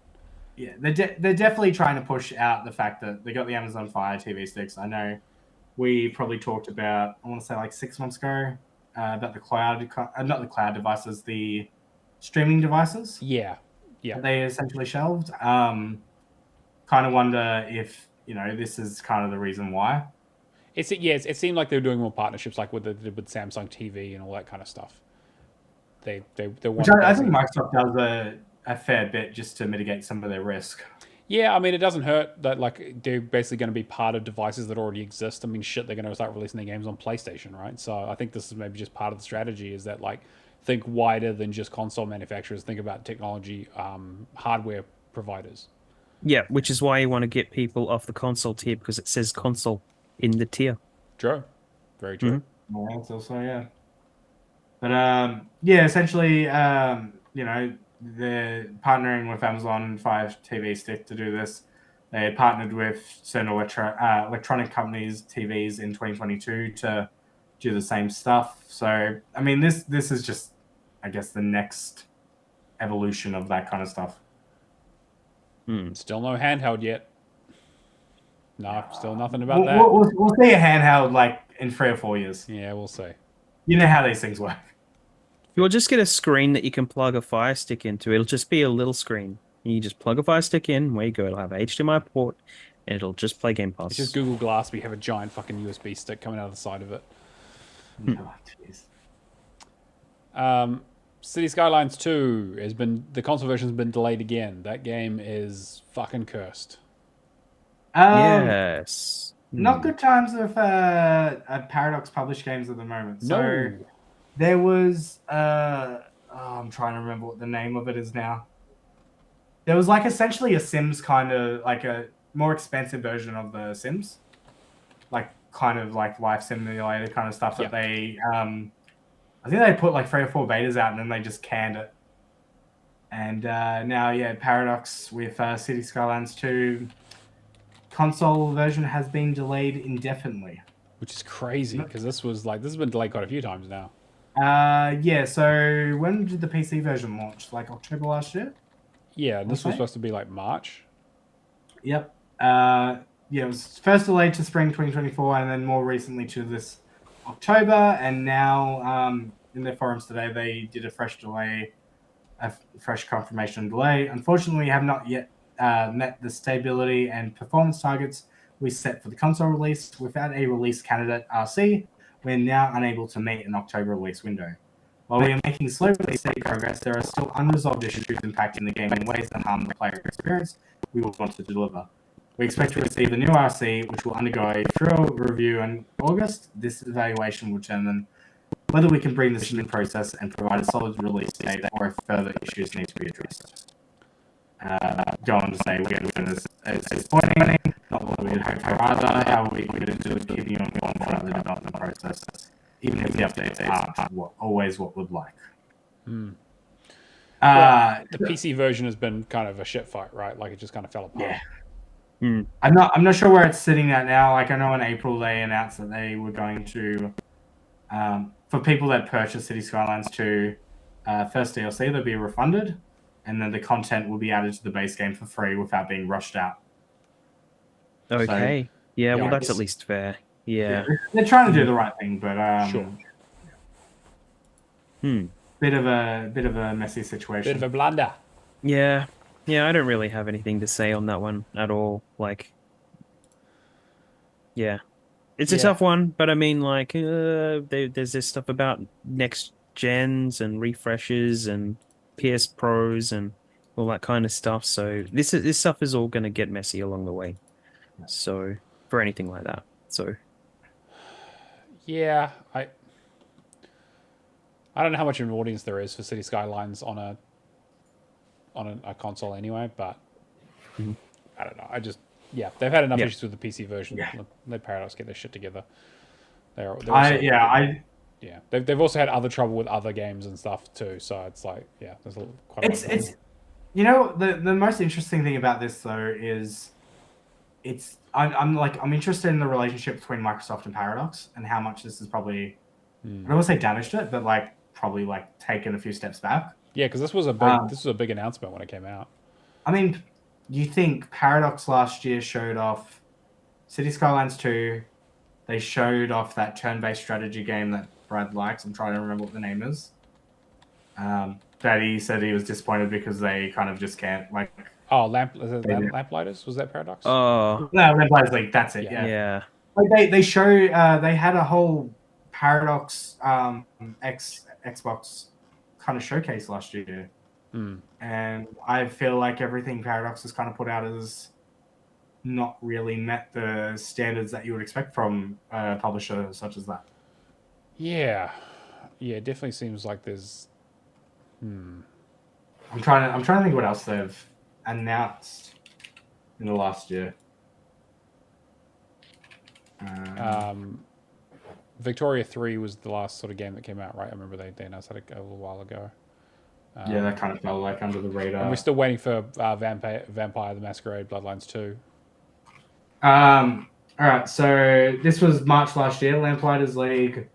Yeah, they're definitely trying to push out the fact that they got the Amazon Fire TV sticks. I know we probably talked about, I want to say like 6 months ago, about the cloud, not the cloud devices, the streaming devices. Yeah. Yeah. They essentially shelved. Kind of wonder if, this is kind of the reason why. It seemed like they were doing more partnerships, like with Samsung TV and all that kind of stuff. They Which I think Microsoft does a fair bit just to mitigate some of their risk. Yeah, I mean, it doesn't hurt that like they're basically going to be part of devices that already exist. I mean, shit, they're going to start releasing their games on PlayStation, right? So I think this is maybe just part of the strategy is that like think wider than just console manufacturers. Think about technology, hardware providers. Yeah, which is why you want to get people off the console tier because it says console in the tier. True. Very true. Mm-hmm. Yeah, it's also, yeah. But, essentially, they're partnering with Amazon Fire TV Stick to do this. They partnered with certain electronic companies, TVs in 2022 to do the same stuff. So, I mean, this is just, I guess, the next evolution of that kind of stuff. Still no handheld yet. No, still nothing about that. We'll see a handheld like in 3 or 4 years. Yeah, we'll see. You know how these things work. You'll just get a screen that you can plug a Fire Stick into. It'll just be a little screen. You just plug a Fire Stick in, where you go. It'll have an HDMI port, and it'll just play Game Pass. It's just Google Glass, but you have a giant fucking USB stick coming out of the side of it. Oh, jeez. City Skylines 2 the console version has been delayed again. That game is fucking cursed. Yes. Not good times with Paradox published games at the moment. So No. there was I'm trying to remember what the name of it is now. There was like essentially a Sims kind of like a more expensive version of the Sims. Like kind of like life simulator kind of stuff that they I think they put like 3 or 4 betas out and then they just canned it. And now Paradox with City Skylines 2 console version has been delayed indefinitely. Which is crazy because this has been delayed quite a few times now. So when did the PC version launch? Like October last year? Yeah, this was supposed to be like March. Yep. It was first delayed to spring 2024 and then more recently to this October. And now in their forums today, they did a fresh confirmation delay. Unfortunately, we have not yet met the stability and performance targets we set for the console release. Without a release candidate RC, we're now unable to meet an October release window. While we are making slow but steady progress, there are still unresolved issues impacting the game in ways that harm the player experience we will want to deliver. We expect to receive a new RC, which will undergo a thorough review in August. This evaluation will determine whether we can bring this in process and provide a solid release date or if further issues need to be addressed. Go on to say we are as disappointing, not what we had hoped for either. How we committed to keeping you informed throughout the development process, even if the updates aren't always what we'd like. The PC version has been kind of a shit fight, right? Like it just kind of fell apart. Yeah. I'm not sure where it's sitting at now. Like I know in April they announced that they were going to, for people that purchase City Skylines 2 first DLC, they'll be refunded, and then the content will be added to the base game for free without being rushed out. Okay. So, well, that's at least fair. Yeah. They're trying to do the right thing, but sure. Bit of a messy situation. Bit of a blunder. Yeah. Yeah, I don't really have anything to say on that one at all. Like, yeah. It's a tough one, but I mean, like, there's this stuff about next gens and refreshes and PS Pros and all that kind of stuff. So this stuff is all going to get messy along the way. So for anything like that. So yeah, I don't know how much of an audience there is for City Skylines on a console anyway, but I don't know. They've had enough issues with the PC version. Let Paradox get their shit together. They've also had other trouble with other games and stuff too. So it's like, there's quite a lot. You know, the most interesting thing about this though is I'm interested in the relationship between Microsoft and Paradox and how much this is probably I don't want to say damaged it, but like probably like taken a few steps back. Yeah, because this was a big announcement when it came out. I mean, you think Paradox last year showed off City Skylines 2. They showed off that turn-based strategy game that Brad likes. I'm trying to remember what the name is. That he said he was disappointed because they kind of just can't like. Oh, Lamplighters? Was that Paradox? Oh, No, Lamplighter's League. That's it. Yeah. yeah. Like they show they had a whole Paradox Xbox kind of showcase last year, and I feel like everything Paradox has kind of put out is not really met the standards that you would expect from a publisher such as that. Yeah, it definitely seems like there's. I'm trying to think what else they've announced in the last year. Victoria 3 was the last sort of game that came out, right? I remember they announced that a little while ago. Yeah, that kind of felt like under the radar. And we're still waiting for Vampire the Masquerade Bloodlines 2. All right, so this was March last year. Lamplighters League,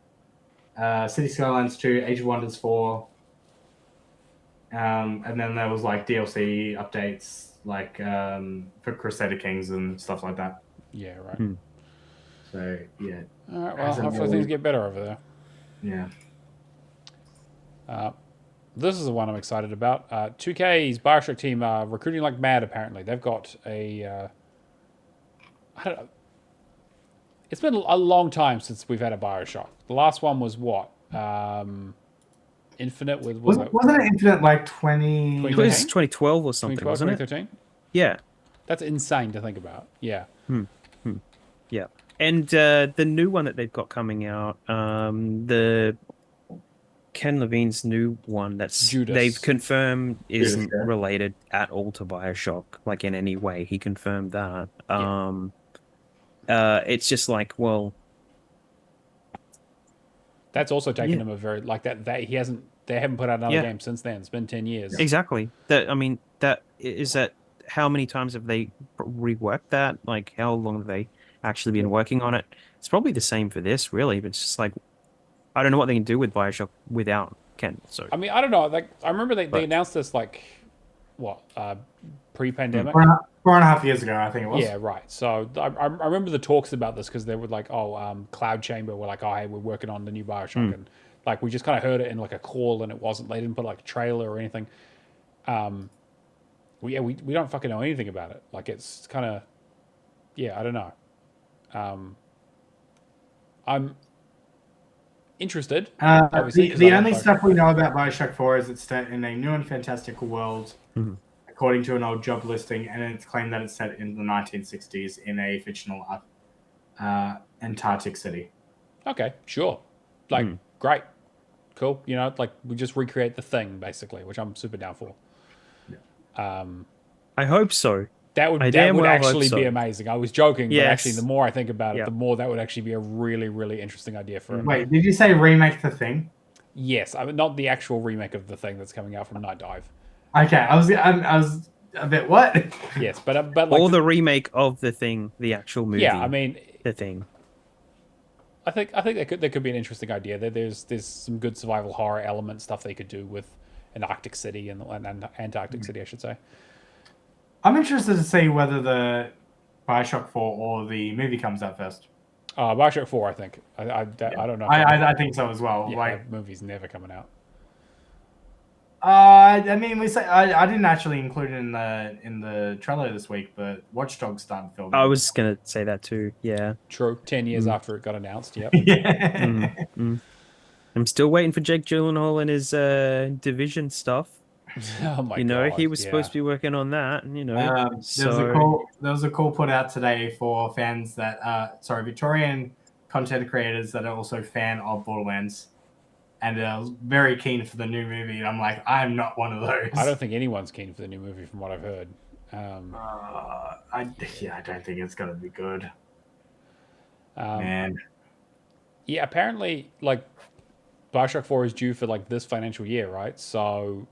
City Skylines 2, Age of Wonders 4, and then there was like DLC updates, like for Crusader Kings and stuff like that. Yeah, right. So yeah. All right. Well, hopefully things get better over there. Yeah. This is the one I'm excited about. 2K's Bioshock team are recruiting like mad. Apparently, they've got a. I don't know. It's been a long time since we've had a Bioshock. The last one was what? Infinite with wasn't it Infinite like 20? It was 2012 or something, 2012, wasn't 2013? it? Yeah. That's insane to think about. Yeah. Yeah. And the new one that they've got coming out, the Ken Levine's new one that's Judas. They've confirmed isn't Judas, yeah. related at all to Bioshock, like in any way. He confirmed that. It's just like, well, that's also taken him a very like that. They haven't put out another game since then. It's been 10 years. Exactly. That how many times have they reworked that? Like, how long have they actually been working on it? It's probably the same for this, really. But it's just like, I don't know what they can do with Bioshock without Ken. So I mean, I don't know. Like, I remember they announced this like, what, pre-pandemic? 4.5 years ago, I think it was. Yeah, right. So I remember the talks about this because they were like, Cloud Chamber were like, oh, hey, we're working on the new Bioshock, and like we just kind of heard it in like a call, and it wasn't. They didn't put like a trailer or anything. We don't fucking know anything about it. Like it's kind of, I don't know. I'm interested. The only stuff we know about Bioshock 4 is it's set in a new and fantastical world, according to an old job listing, and it's claimed that it's set in the 1960s in a fictional Antarctic city. Okay, sure. Like, great. Cool. You know, like we just recreate the thing, basically, which I'm super down for. I hope so. That would actually be amazing. I was joking, but actually, the more I think about it, the more that would actually be a really, really interesting idea for him. Wait, did you say remake the thing? Yes, I mean, not the actual remake of the thing that's coming out from Night Dive. Okay, I was a bit what? Yes, but like or the remake of the thing, the actual movie. Yeah, I mean, the thing. I think there could be an interesting idea. There's some good survival horror element stuff they could do with an Arctic city and Antarctic city, I should say. I'm interested to see whether the Bioshock 4 or the movie comes out first. Bioshock 4, I think. I don't know. I think so as well. Yeah, like, the movie's never coming out. I mean, I didn't actually include it in the trailer this week, but Watch Dogs started filming. I was gonna say that too. Yeah. True. 10 years after it got announced. Yep. Yeah. I'm still waiting for Jake Gyllenhaal and his Division stuff. Oh my you know, God, he was supposed to be working on that, and there was a call put out today for fans that Victorian content creators that are also fan of Borderlands and are very keen for the new movie. And I'm like, I'm not one of those. I don't think anyone's keen for the new movie from what I've heard. I don't think it's gonna be good. Man. Yeah, apparently, like, Bioshock 4 is due for like this financial year, right? So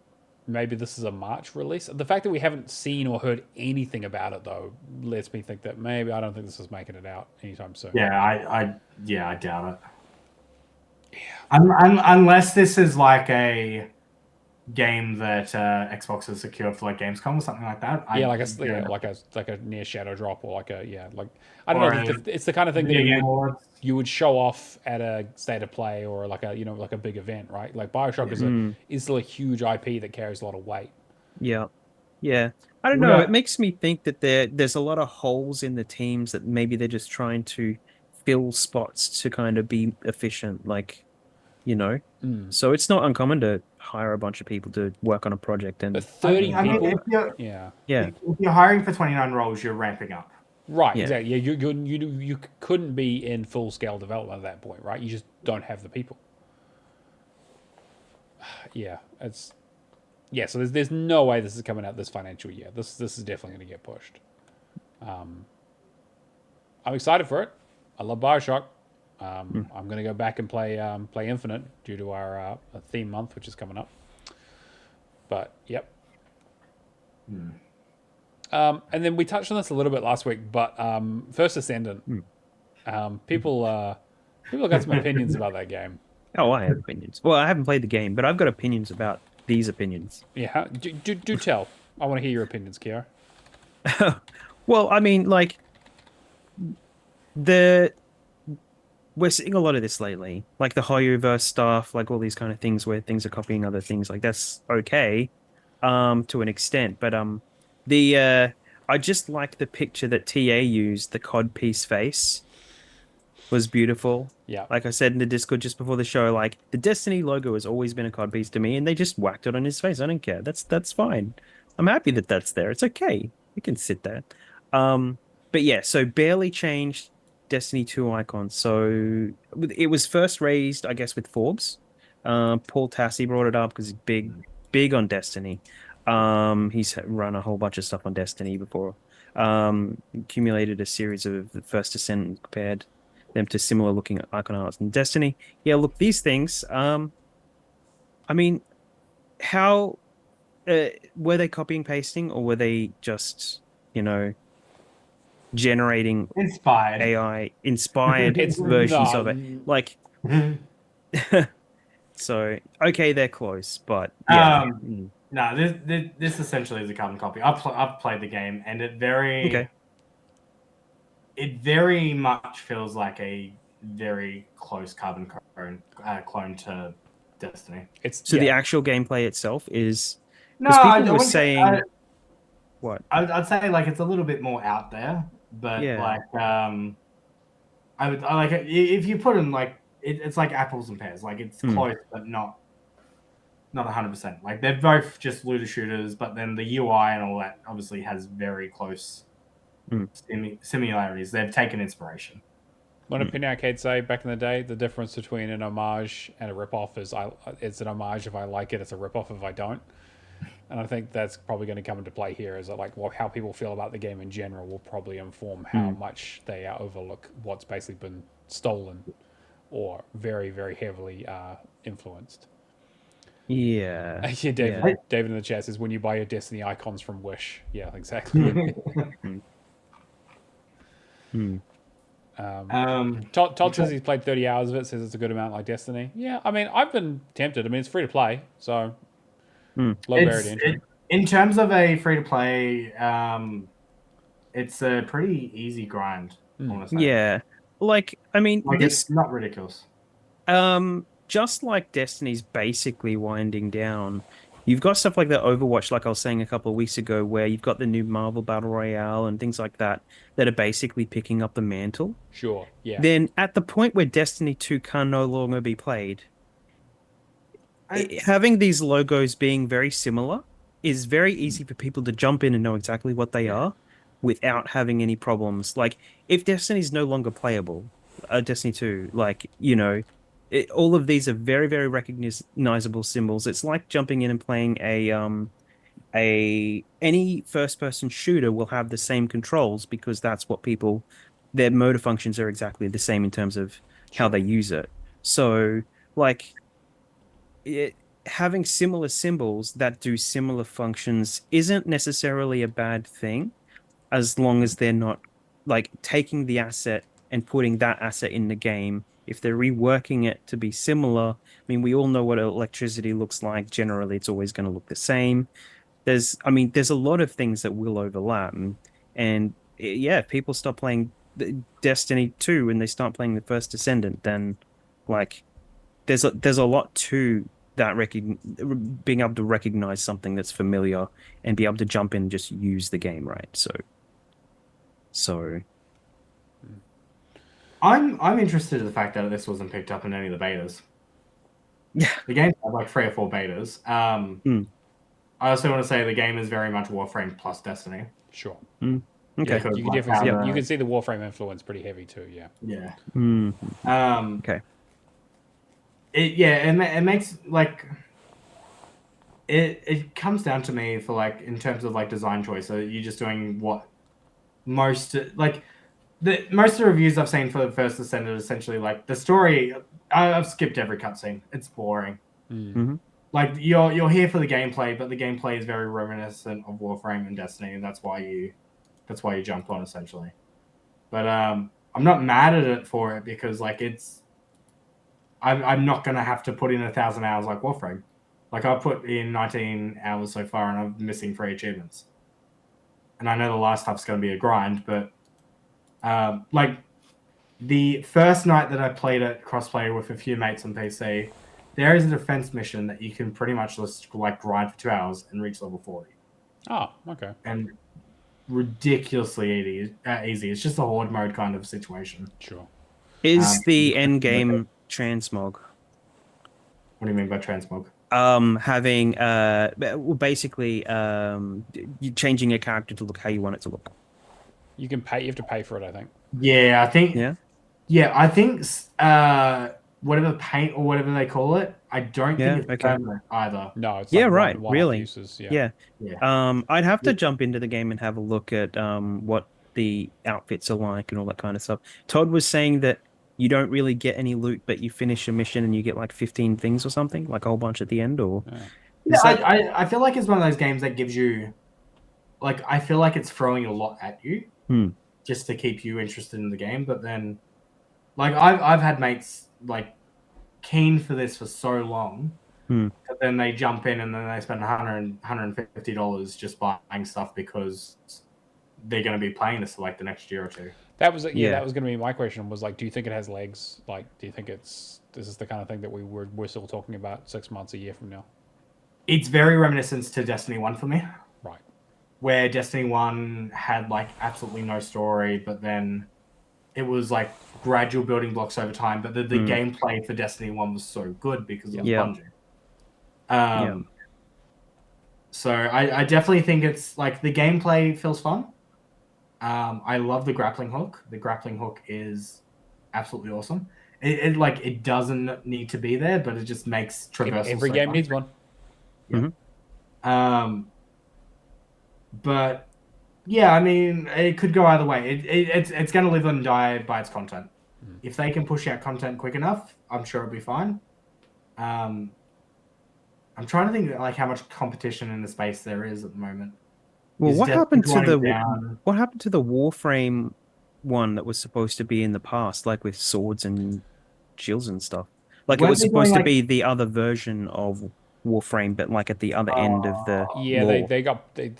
maybe this is a March release. The fact that we haven't seen or heard anything about it though lets me think that maybe I don't think this is making it out anytime soon. Yeah, I doubt it. Unless this is like a game that Xbox has secured for like Gamescom or something like that. Yeah, like a near shadow drop or like I don't know. It's the kind of thing that you would show off at a state of play or like a big event, right? Like Bioshock is still a huge IP that carries a lot of weight. Yeah. Yeah. I don't know. It makes me think that there's a lot of holes in the teams that maybe they're just trying to fill spots to kind of be efficient, like, So it's not uncommon to hire a bunch of people to work on a project. And but 30 people? If you're hiring for 29 roles, you're ramping up. Right, exactly. Yeah, you couldn't be in full-scale development at that point, right? You just don't have the people. Yeah, so there's no way this is coming out this financial year. This is definitely going to get pushed. I'm excited for it. I love Bioshock. I'm going to go back and play Infinite due to our theme month, which is coming up. But yep. And then we touched on this a little bit last week, but First Ascendant. People got some opinions about that game. Oh, I have opinions. Well, I haven't played the game, but I've got opinions about these opinions. Yeah, do tell. I want to hear your opinions, Kiara. Well, I mean, like we're seeing a lot of this lately, like the Hoyoverse stuff, like all these kind of things where things are copying other things. Like that's okay, to an extent, but I just like the picture that TA used. The cod piece face was beautiful. Yeah, like I said in the Discord just before the show, like the Destiny logo has always been a cod piece to me, and they just whacked it on his face. I don't care. That's fine. I'm happy that that's there. It's okay. It can sit there. But yeah, so barely changed Destiny 2 icon. So it was first raised, I guess, with Forbes. Paul Tassi brought it up because he's big on Destiny. He's run a whole bunch of stuff on Destiny before. Accumulated a series of the First Ascent and compared them to similar looking icon arts in Destiny. Yeah, look, these things. I mean, how were they copying pasting, or were they just generating AI inspired versions of it? Like, so okay, they're close, but yeah. No, this essentially is a carbon copy. I've played the game, and it very much feels like a very close carbon clone to Destiny. The actual gameplay itself is people were saying what? I'd say like it's a little bit more out there, but like I like it if you put them like it's like apples and pears. Like it's close, but not 100%. Like they're both just looter shooters, but then the UI and all that obviously has very close similarities. They've taken inspiration. What did Penny Arcade say back in the day? The difference between an homage and a ripoff is it's an homage if I like it, it's a ripoff if I don't. And I think that's probably going to come into play here. Is that like how people feel about the game in general will probably inform how much they overlook what's basically been stolen or very, very heavily influenced. Yeah. Yeah, David in the chat says when you buy your Destiny icons from Wish. Yeah, exactly. Todd says he's played 30 hours of it, says it's a good amount like Destiny. Yeah, I mean, I've been tempted. I mean, it's free to play, so low barrier to entry. In terms of a free to play, it's a pretty easy grind. Honestly. Yeah, like I mean, it's not ridiculous. Just like Destiny's basically winding down, you've got stuff like the Overwatch, like I was saying a couple of weeks ago, where you've got the new Marvel Battle Royale and things like that are basically picking up the mantle. Sure, yeah. Then at the point where Destiny 2 can no longer be played, having these logos being very similar is very easy for people to jump in and know exactly what they are without having any problems. Like, if Destiny's no longer playable, Destiny 2, like, all of these are very, very recognizable symbols. It's like jumping in and playing any first-person shooter will have the same controls because that's what their motor functions are exactly the same in terms of how they use it. So, like, having similar symbols that do similar functions isn't necessarily a bad thing, as long as they're not like taking the asset and putting that asset in the game. If they're reworking it to be similar, I mean, we all know what electricity looks like. Generally, it's always going to look the same. There's a lot of things that will overlap, and yeah, if people stop playing Destiny 2 and they start playing the First Descendant, then like there's a lot to that being able to recognize something that's familiar and be able to jump in and just use the game, right? So I'm interested in the fact that this wasn't picked up in any of the betas. yeah. The game had like 3 or 4 betas. I also want to say the game is very much Warframe plus Destiny. Sure. Okay. Because, You can like, definitely see, how you the- can see the Warframe influence pretty heavy too. Yeah. Yeah. Okay. It makes like it comes down to me for like in terms of like design choice. So you're just doing what most like most of the reviews I've seen for the First Descendant essentially like the story. I've skipped every cutscene. It's boring. Like you're here for the gameplay, but the gameplay is very reminiscent of Warframe and Destiny, and that's why you jumped on essentially. But I'm not mad at it for it because like I'm not gonna have to put in 1,000 hours like Warframe. Like I've put in 19 hours so far, and I'm missing 3 achievements. And I know the last stuff's gonna be a grind, but like the first night that I played it crossplay with a few mates on PC, there is a defense mission that you can pretty much just like grind for 2 hours and reach level 40. Oh, okay. And ridiculously easy. It's just a horde mode kind of situation. Sure. Is the end game transmog? What do you mean by transmog? Having basically you changing your character to look how you want it to look. You can pay. You have to pay for it, I think. Yeah, I think. Yeah. Yeah, I think whatever paint or whatever they call it, I don't think it's permanent either. No, it's Yeah, like right. one-off Really? uses. Yeah. I'd have to jump into the game and have a look at what the outfits are like and all that kind of stuff. Todd was saying that you don't really get any loot, but you finish a mission and you get like 15 things or something, like a whole bunch at the end, or Yeah, I feel like it's one of those games that gives you like I feel like it's throwing a lot at you just to keep you interested in the game, but then like I've had mates like keen for this for so long, but then they jump in and then they spend $150 just buying stuff because they're going to be playing this for like the next year or two. That was that was going to be my question. Was like, do you think it has legs? Like, do you think this is the kind of thing that we're still talking about 6 months, a year from now? It's very reminiscent to Destiny 1 for me. Right. Where Destiny 1 had like absolutely no story, but then it was like gradual building blocks over time. But the gameplay for Destiny 1 was so good because it was Bungie. So I definitely think it's like the gameplay feels fun. I love the grappling hook. The grappling hook is absolutely awesome. It doesn't need to be there, but it just makes traversal. Every game needs one. But yeah, I mean, it could go either way. It's going to live and die by its content. If they can push out content quick enough, I'm sure it'll be fine. I'm trying to think like how much competition in the space there is at the moment. Well, what happened to the Warframe one that was supposed to be in the past, like with swords and shields and stuff? Like it was supposed to be the other version of Warframe, but like at the other end of the lore. they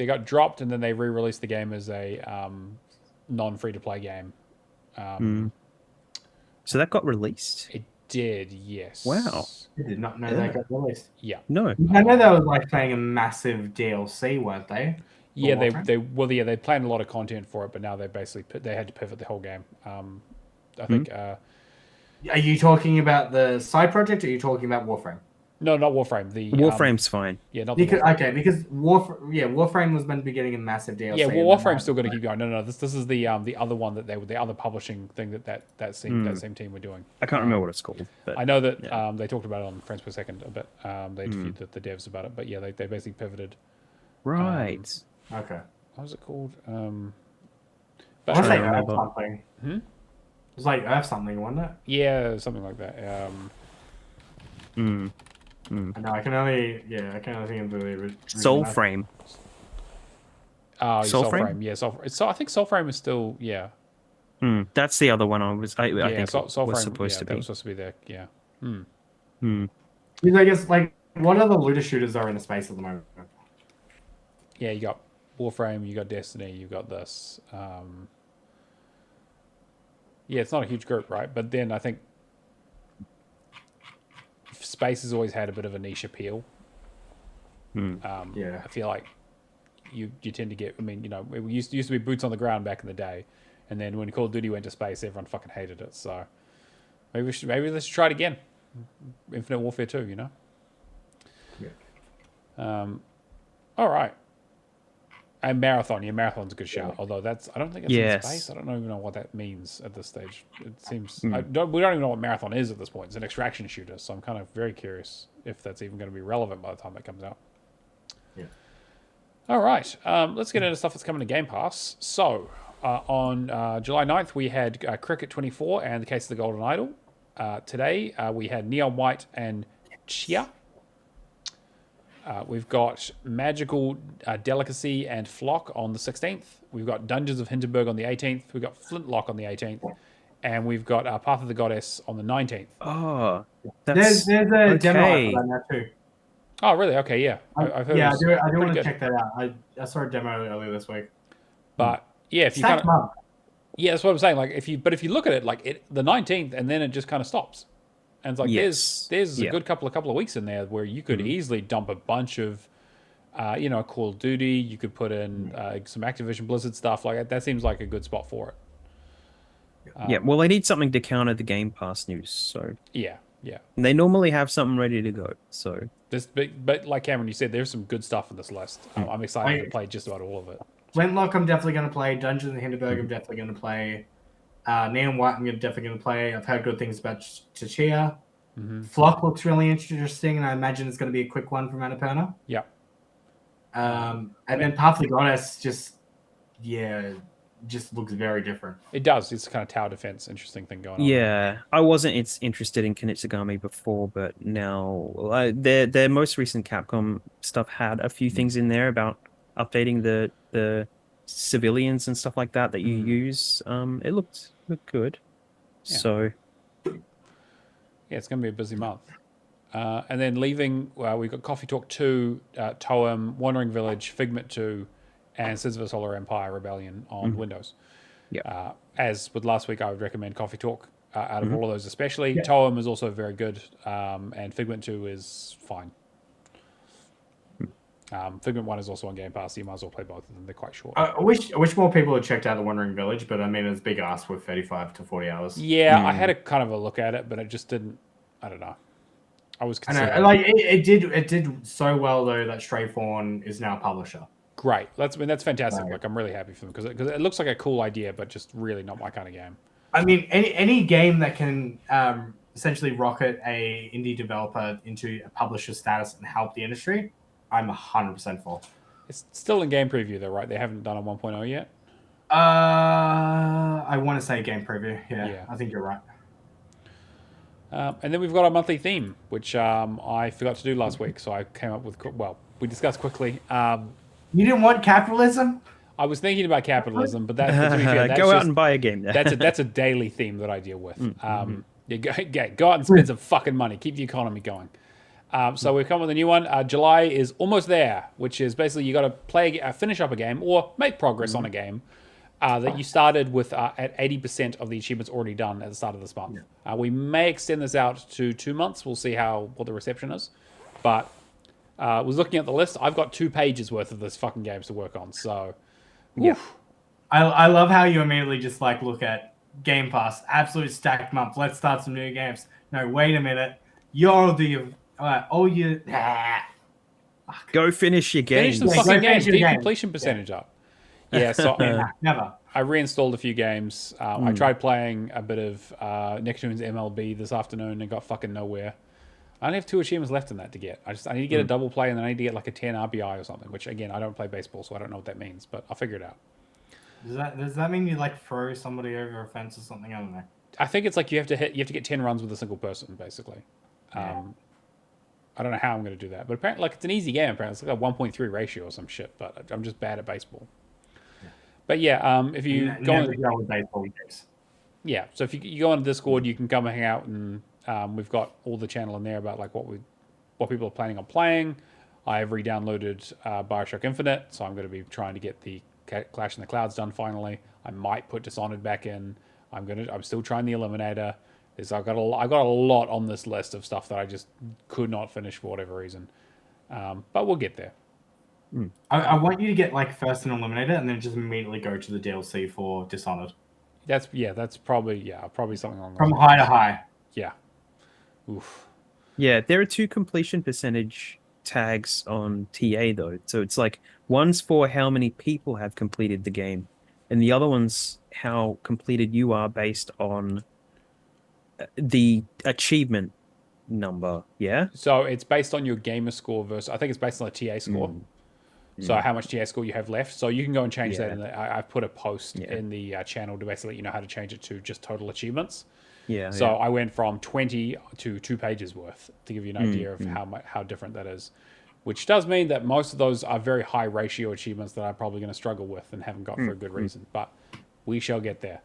got dropped and then they re-released the game as a non-free to play game. So that got released. It did, yes. Wow. I did not know that got released. Yeah. No. I know they were like playing a massissive DLC, weren't they? Yeah, they planned a lot of content for it, but now they had to pivot the whole game. I think. Are you talking about the side project, or are you talking about Warframe? No, not Warframe. The Warframe's fine. Yeah, not because Warframe. because Warframe was meant to be getting a massive DLC. Yeah, well, Warframe's still going to keep going. No. This is the other one that the other publishing thing that same team were doing. I can't remember what it's called. But I know that they talked about it on Frames Per Second a bit. They interviewed the devs about it, but yeah, they basically pivoted. Right. Okay. What was it called? But was like Earth something. It was like Earth something, wasn't it? Yeah, something like that. I know. I can only think of the Soul Frame. Oh, Soul Soul Frame? Frame. Yeah, I think Soul Frame is still, yeah. That's the other one I Yeah, think Soul was Frame, supposed to that be. was supposed to be there, yeah. I guess like what other looter shooters are in the space at the moment? Yeah, you got Warframe, you got Destiny, you got this. Yeah, it's not a huge group, right? But then I think space has always had a bit of a niche appeal. Yeah. I feel like you tend to get. I mean, it used to be boots on the ground back in the day, and then when Call of Duty went to space, everyone fucking hated it. So maybe let's try it again. Infinite Warfare 2, Yeah. All right. And Marathon, Marathon's a good shout. Although I don't think it's in space. I don't even know what that means at this stage. It seems we don't even know what Marathon is at this point. It's an extraction shooter, so I'm kind of very curious if that's even going to be relevant by the time that comes out. Yeah. All right, let's get into stuff that's coming to Game Pass. So on July 9th, we had Cricket 24 and The Case of the Golden Idol. Today, we had Neon White and Char. We've got Magical Delicacy and Flock on the 16th. We've got Dungeons of Hinterberg on the 18th. We've got Flintlock on the 18th. And we've got Path of the Goddess on the 19th. Oh, There's a okay. demo for that now too. Oh, really? Okay, yeah. I've heard I do want to good. check that out. I saw a demo earlier this week. But yeah, if you kind of, yeah, that's what I'm saying. Like if you look at it, like the 19th, and then it just kind of stops, and it's like there's a good couple of weeks in there where you could easily dump a bunch of, Call of Duty. You could put in some Activision Blizzard stuff like that. That seems like a good spot for it. Yeah, well, they need something to counter the Game Pass news, so yeah. And they normally have something ready to go, so but like Cameron, you said, there's some good stuff in this list. I'm excited to play just about all of it. Flintlock, I'm definitely going to play. Dungeons of Hinterberg, I'm definitely going to play. Neon White, I'm definitely going to play. I've heard good things about Chachia. Flock looks really interesting, and I imagine it's going to be a quick one from Annapurna. Yeah. And then Path of the Goddess just looks very different. It does. It's kind of tower defense, interesting thing going on. Yeah, I wasn't interested in Kunitsugami before, but now their most recent Capcom stuff had a few things in there about updating the civilians and stuff like that you use. It looked good. Yeah. So yeah, it's going to be a busy month. And then leaving, we've got Coffee Talk 2, Toem, Wandering Village, Figment 2, and Sins of a Solar Empire Rebellion on Windows. Yeah. As with last week, I would recommend Coffee Talk out of all of those especially. Yeah. Toem is also very good, and Figment 2 is fine. Figment 1 is also on Game Pass, so you might as well play both of them. They're quite short. I wish more people had checked out The Wandering Village, but I mean, it's a big ask with 35 to 40 hours. Yeah, I had a kind of a look at it, but it just didn't, I don't know. I was considering. I know, like, it did so well, though, that Stray Fawn is now a publisher. Great. That's fantastic. Like, I'm really happy for them because it looks like a cool idea, but just really not my kind of game. I mean, any game that can essentially rocket a indie developer into a publisher status and help the industry, I'm 100% for. It's still in game preview though, right? They haven't done a 1.0 yet. I want to say game preview. Yeah, I think you're right. And then we've got our monthly theme, which I forgot to do last week, so I came up with. Well, we discussed quickly. You didn't want capitalism? I was thinking about capitalism, but to be fair, that's go out and buy a game. That's a daily theme that I deal with. Go out and spend some fucking money, keep the economy going. So we've come with a new one. July is almost there, which is basically you got to finish up a game or make progress on a game that you started with at 80% of the achievements already done at the start of this month. We may extend this out to 2 months. We'll see what the reception is. But was looking at the list. I've got 2 pages worth of this fucking games to work on. So, yeah. I love how you immediately just like look at Game Pass, absolute stacked month. Let's start some new games. No, wait a minute. Go finish your game. Finish the fucking games. Get completion percentage up. Yeah, so never. I reinstalled a few games. I tried playing a bit of Nicktoons MLB this afternoon and got fucking nowhere. I only have 2 achievements left in that to get. I need to get a double play and then I need to get like a 10 RBI or something, which again, I don't play baseball, so I don't know what that means, but I'll figure it out. Does that mean you like throw somebody over a fence or something? I don't know. I think it's like you have to get 10 runs with a single person, basically. I I don't know how I'm going to do that. But apparently, like, it's an easy game. Apparently, it's like a 1.3 ratio or some shit. But I'm just bad at baseball. Yeah. But yeah, if you go on with baseball games. Yeah, so if you go on Discord, you can come and hang out, and we've got all the channel in there about like what people are planning on playing. I have re-downloaded Bioshock Infinite, so I'm going to be trying to get the Clash in the Clouds done finally. I might put Dishonored back in. I'm still trying the Eliminator. I got a lot on this list of stuff that I just could not finish for whatever reason, but we'll get there. I want you to get like first an Eliminator and then just immediately go to the DLC for Dishonored. That's probably something along those From lines. high to high. Yeah. Oof. Yeah, there are 2 completion percentage tags on TA though. So it's like one's for how many people have completed the game, and the other one's how completed you are based on the achievement number. Yeah. So it's based on your gamer score versus I think it's based on a TA score. So how much TA score you have left. So you can go and change that. I've put a post in the channel to basically let you know how to change it to just total achievements. Yeah. So I went from 20 to 2 pages worth to give you an idea of how different that is, which does mean that most of those are very high ratio achievements that I'm probably going to struggle with and haven't got for a good reason. But we shall get there.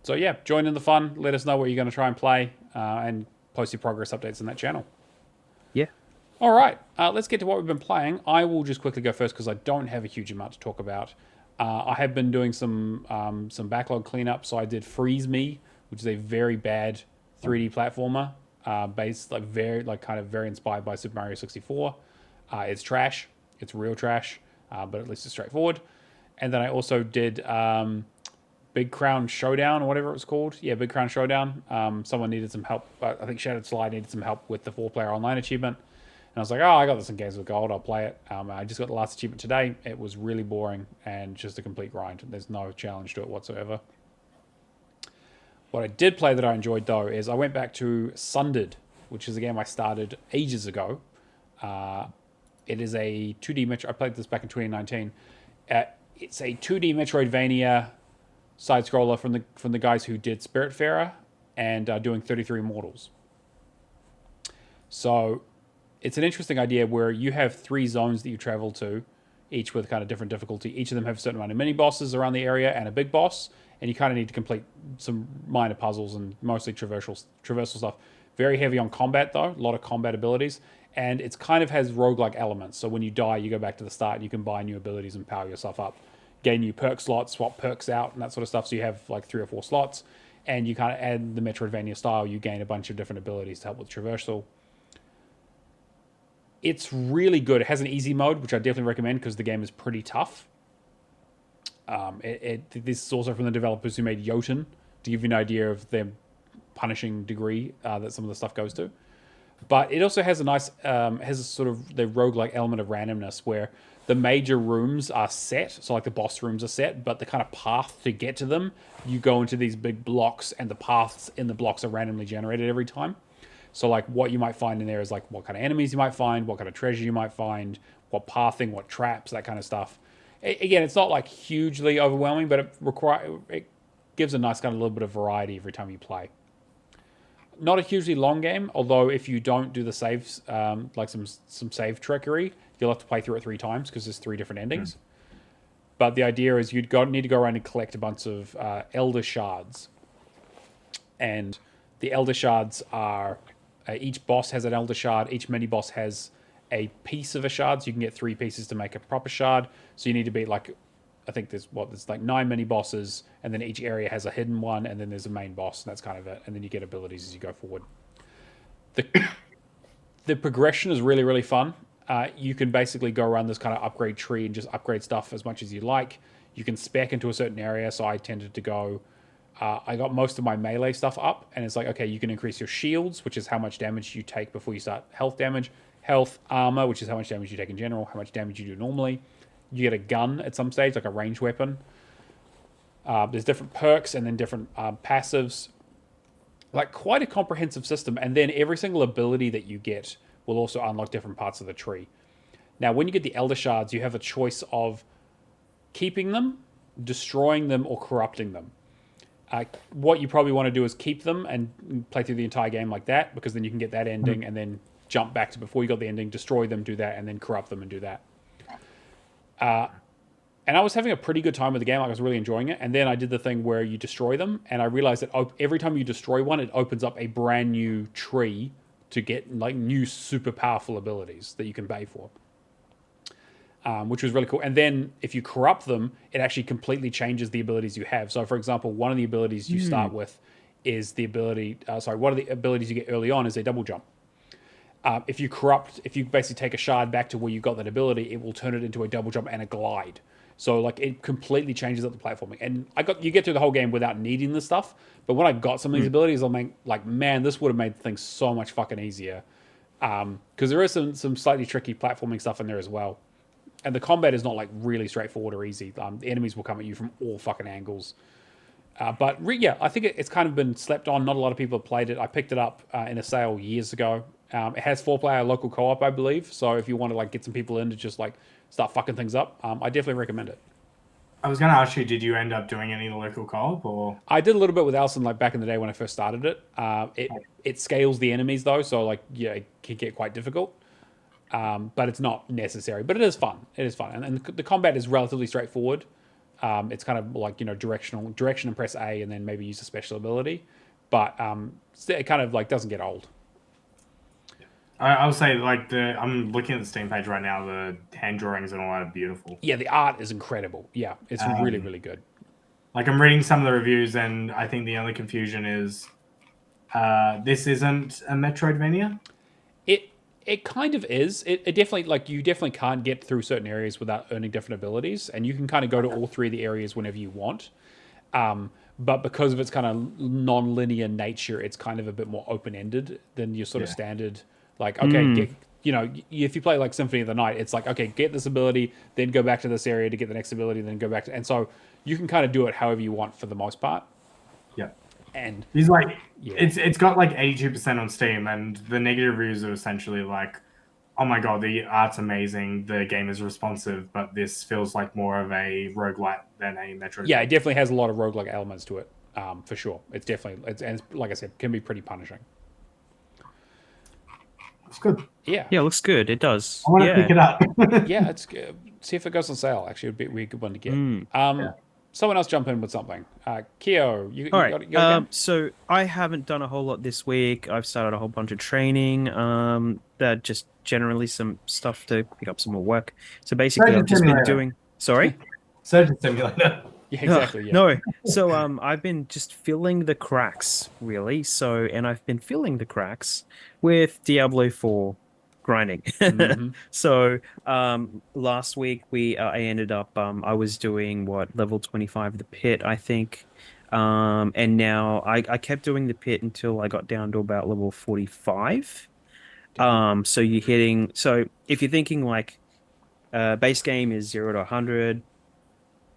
So yeah, join in the fun. Let us know what you're going to try and play, and post your progress updates on that channel. Yeah. All right, let's get to what we've been playing. I will just quickly go first because I don't have a huge amount to talk about. I have been doing some backlog cleanup. So I did Freeze Me, which is a very bad 3D platformer, based very inspired by Super Mario 64. It's trash. It's real trash, but at least it's straightforward. And then I also did Big Crown Showdown or whatever it was called. Yeah, Big Crown Showdown. Someone needed some help. I think Shattered Slide needed some help with the 4-player online achievement. And I was like, oh, I got this in Games with Gold. I'll play it. I just got the last achievement today. It was really boring and just a complete grind. There's no challenge to it whatsoever. What I did play that I enjoyed, though, is I went back to Sundered, which is a game I started ages ago. It is a 2D Metro. I played this back in 2019. It's a 2D Metroidvania side-scroller from the guys who did Spiritfarer and doing 33 Immortals. So it's an interesting idea where you have 3 zones that you travel to, each with kind of different difficulty. Each of them have a certain amount of mini bosses around the area and a big boss, and you kind of need to complete some minor puzzles and mostly traversal stuff. Very heavy on combat though, a lot of combat abilities, and it's kind of has roguelike elements. So when you die, you go back to the start and you can buy new abilities and power yourself up, gain new perk slots, swap perks out, and that sort of stuff. So you have like 3 or 4 slots, and you kind of add the Metroidvania style. You gain a bunch of different abilities to help with traversal. It's really good. It has an easy mode, which I definitely recommend because the game is pretty tough. This is also from the developers who made Jotun, to give you an idea of their punishing degree that some of the stuff goes to. But it also has a nice, has a sort of the roguelike element of randomness where the major rooms are set, so like the boss rooms are set, but the kind of path to get to them, you go into these big blocks and the paths in the blocks are randomly generated every time. So like what you might find in there is like what kind of enemies you might find, what kind of treasure you might find, what pathing, what traps, that kind of stuff. Again, it's not like hugely overwhelming, but it gives a nice kind of little bit of variety every time you play. Not a hugely long game, although if you don't do the saves, like some save trickery, you'll have to play through it 3 times because there's 3 different endings. But the idea is need to go around and collect a bunch of Elder Shards. And the Elder Shards are... each boss has an Elder Shard. Each mini-boss has a piece of a shard, so you can get 3 pieces to make a proper shard. So you need to beat, like, I think there's like 9 mini-bosses, and then each area has a hidden one, and then there's a main boss, and that's kind of it. And then you get abilities as you go forward. The progression is really, really fun. You can basically go around this kind of upgrade tree and just upgrade stuff as much as you like. You can spec into a certain area, so I tended to go... I got most of my melee stuff up, and it's like, okay, you can increase your shields, which is how much damage you take before you start health damage. Health, armor, which is how much damage you take in general, how much damage you do normally. You get a gun at some stage, like a ranged weapon. There's different perks and then different passives. Like, quite a comprehensive system. And then every single ability that you get will also unlock different parts of the tree. Now, when you get the Elder Shards, you have a choice of keeping them, destroying them, or corrupting them. What you probably want to do is keep them and play through the entire game like that, because then you can get that ending and then jump back to before you got the ending, destroy them, do that, and then corrupt them and do that. And I was having a pretty good time with the game. Like, I was really enjoying it. And then I did the thing where you destroy them, and I realized that every time you destroy one, it opens up a brand new tree to get like new super powerful abilities that you can pay for, which was really cool. And then if you corrupt them, it actually completely changes the abilities you have. So, for example, one of the abilities you start with is the ability. One of the abilities you get early on is a double jump. If you basically take a shard back to where you got that ability, it will turn it into a double jump and a glide. So like it completely changes up the platforming. And you get through the whole game without needing this stuff. But when I got some of these abilities, I'm like, man, this would have made things so much fucking easier. Because there is some slightly tricky platforming stuff in there as well. And the combat is not like really straightforward or easy. The enemies will come at you from all fucking angles. But I think it's kind of been slept on. Not a lot of people have played it. I picked it up in a sale years ago. It has 4-player local co-op, I believe. So if you want to like get some people in to just like start fucking things up, I definitely recommend it. I was going to ask you, did you end up doing any of the local co-op, or? I did a little bit with Alison, like back in the day when I first started it. It scales the enemies though, so like it can get quite difficult. But it's not necessary. But it is fun. It is fun, and the combat is relatively straightforward. It's kind of like direction and press A, and then maybe use a special ability. But it kind of like doesn't get old. I would say like I'm looking at the Steam page right now. The hand drawings and all that are beautiful. Yeah, the art is incredible. Yeah, it's really, really good. Like I'm reading some of the reviews, and I think the only confusion is this isn't a Metroidvania. It kind of is. It definitely, like, you definitely can't get through certain areas without earning different abilities, and you can kind of go to all three of the areas whenever you want. But because of its kind of non-linear nature, it's kind of a bit more open-ended than your sort of standard. Like, okay, if you play like Symphony of the Night, it's like, okay, get this ability, then go back to this area to get the next ability, then go back to, and so you can kind of do it however you want for the most part. Yeah. And he's like, it's got like 82% on Steam, and the negative reviews are essentially like, oh my god, the art's amazing, the game is responsive, but this feels like more of a roguelite than a Metroid. Yeah, it definitely has a lot of roguelike elements to it, for sure. It's definitely, and like I said, can be pretty punishing. It's good. Yeah. Yeah, it looks good. It does. I want to pick it up. Yeah, it's good. See if it goes on sale. Actually, it'd be a good one to get. Someone else jump in with something. Keo, you All right. got again? So I haven't done a whole lot this week. I've started a whole bunch of training. That just generally some stuff to pick up some more work. So basically, I've just been doing. Sorry. Surgeon Simulator. Yeah, exactly. Yeah. No. So I've been just filling the cracks, really. And I've been filling the cracks with Diablo 4 grinding. So last week I ended up I was doing level 25 of the pit, I think. And now I kept doing the pit until I got down to about level 45. So if you're thinking like base game is 0 to 100.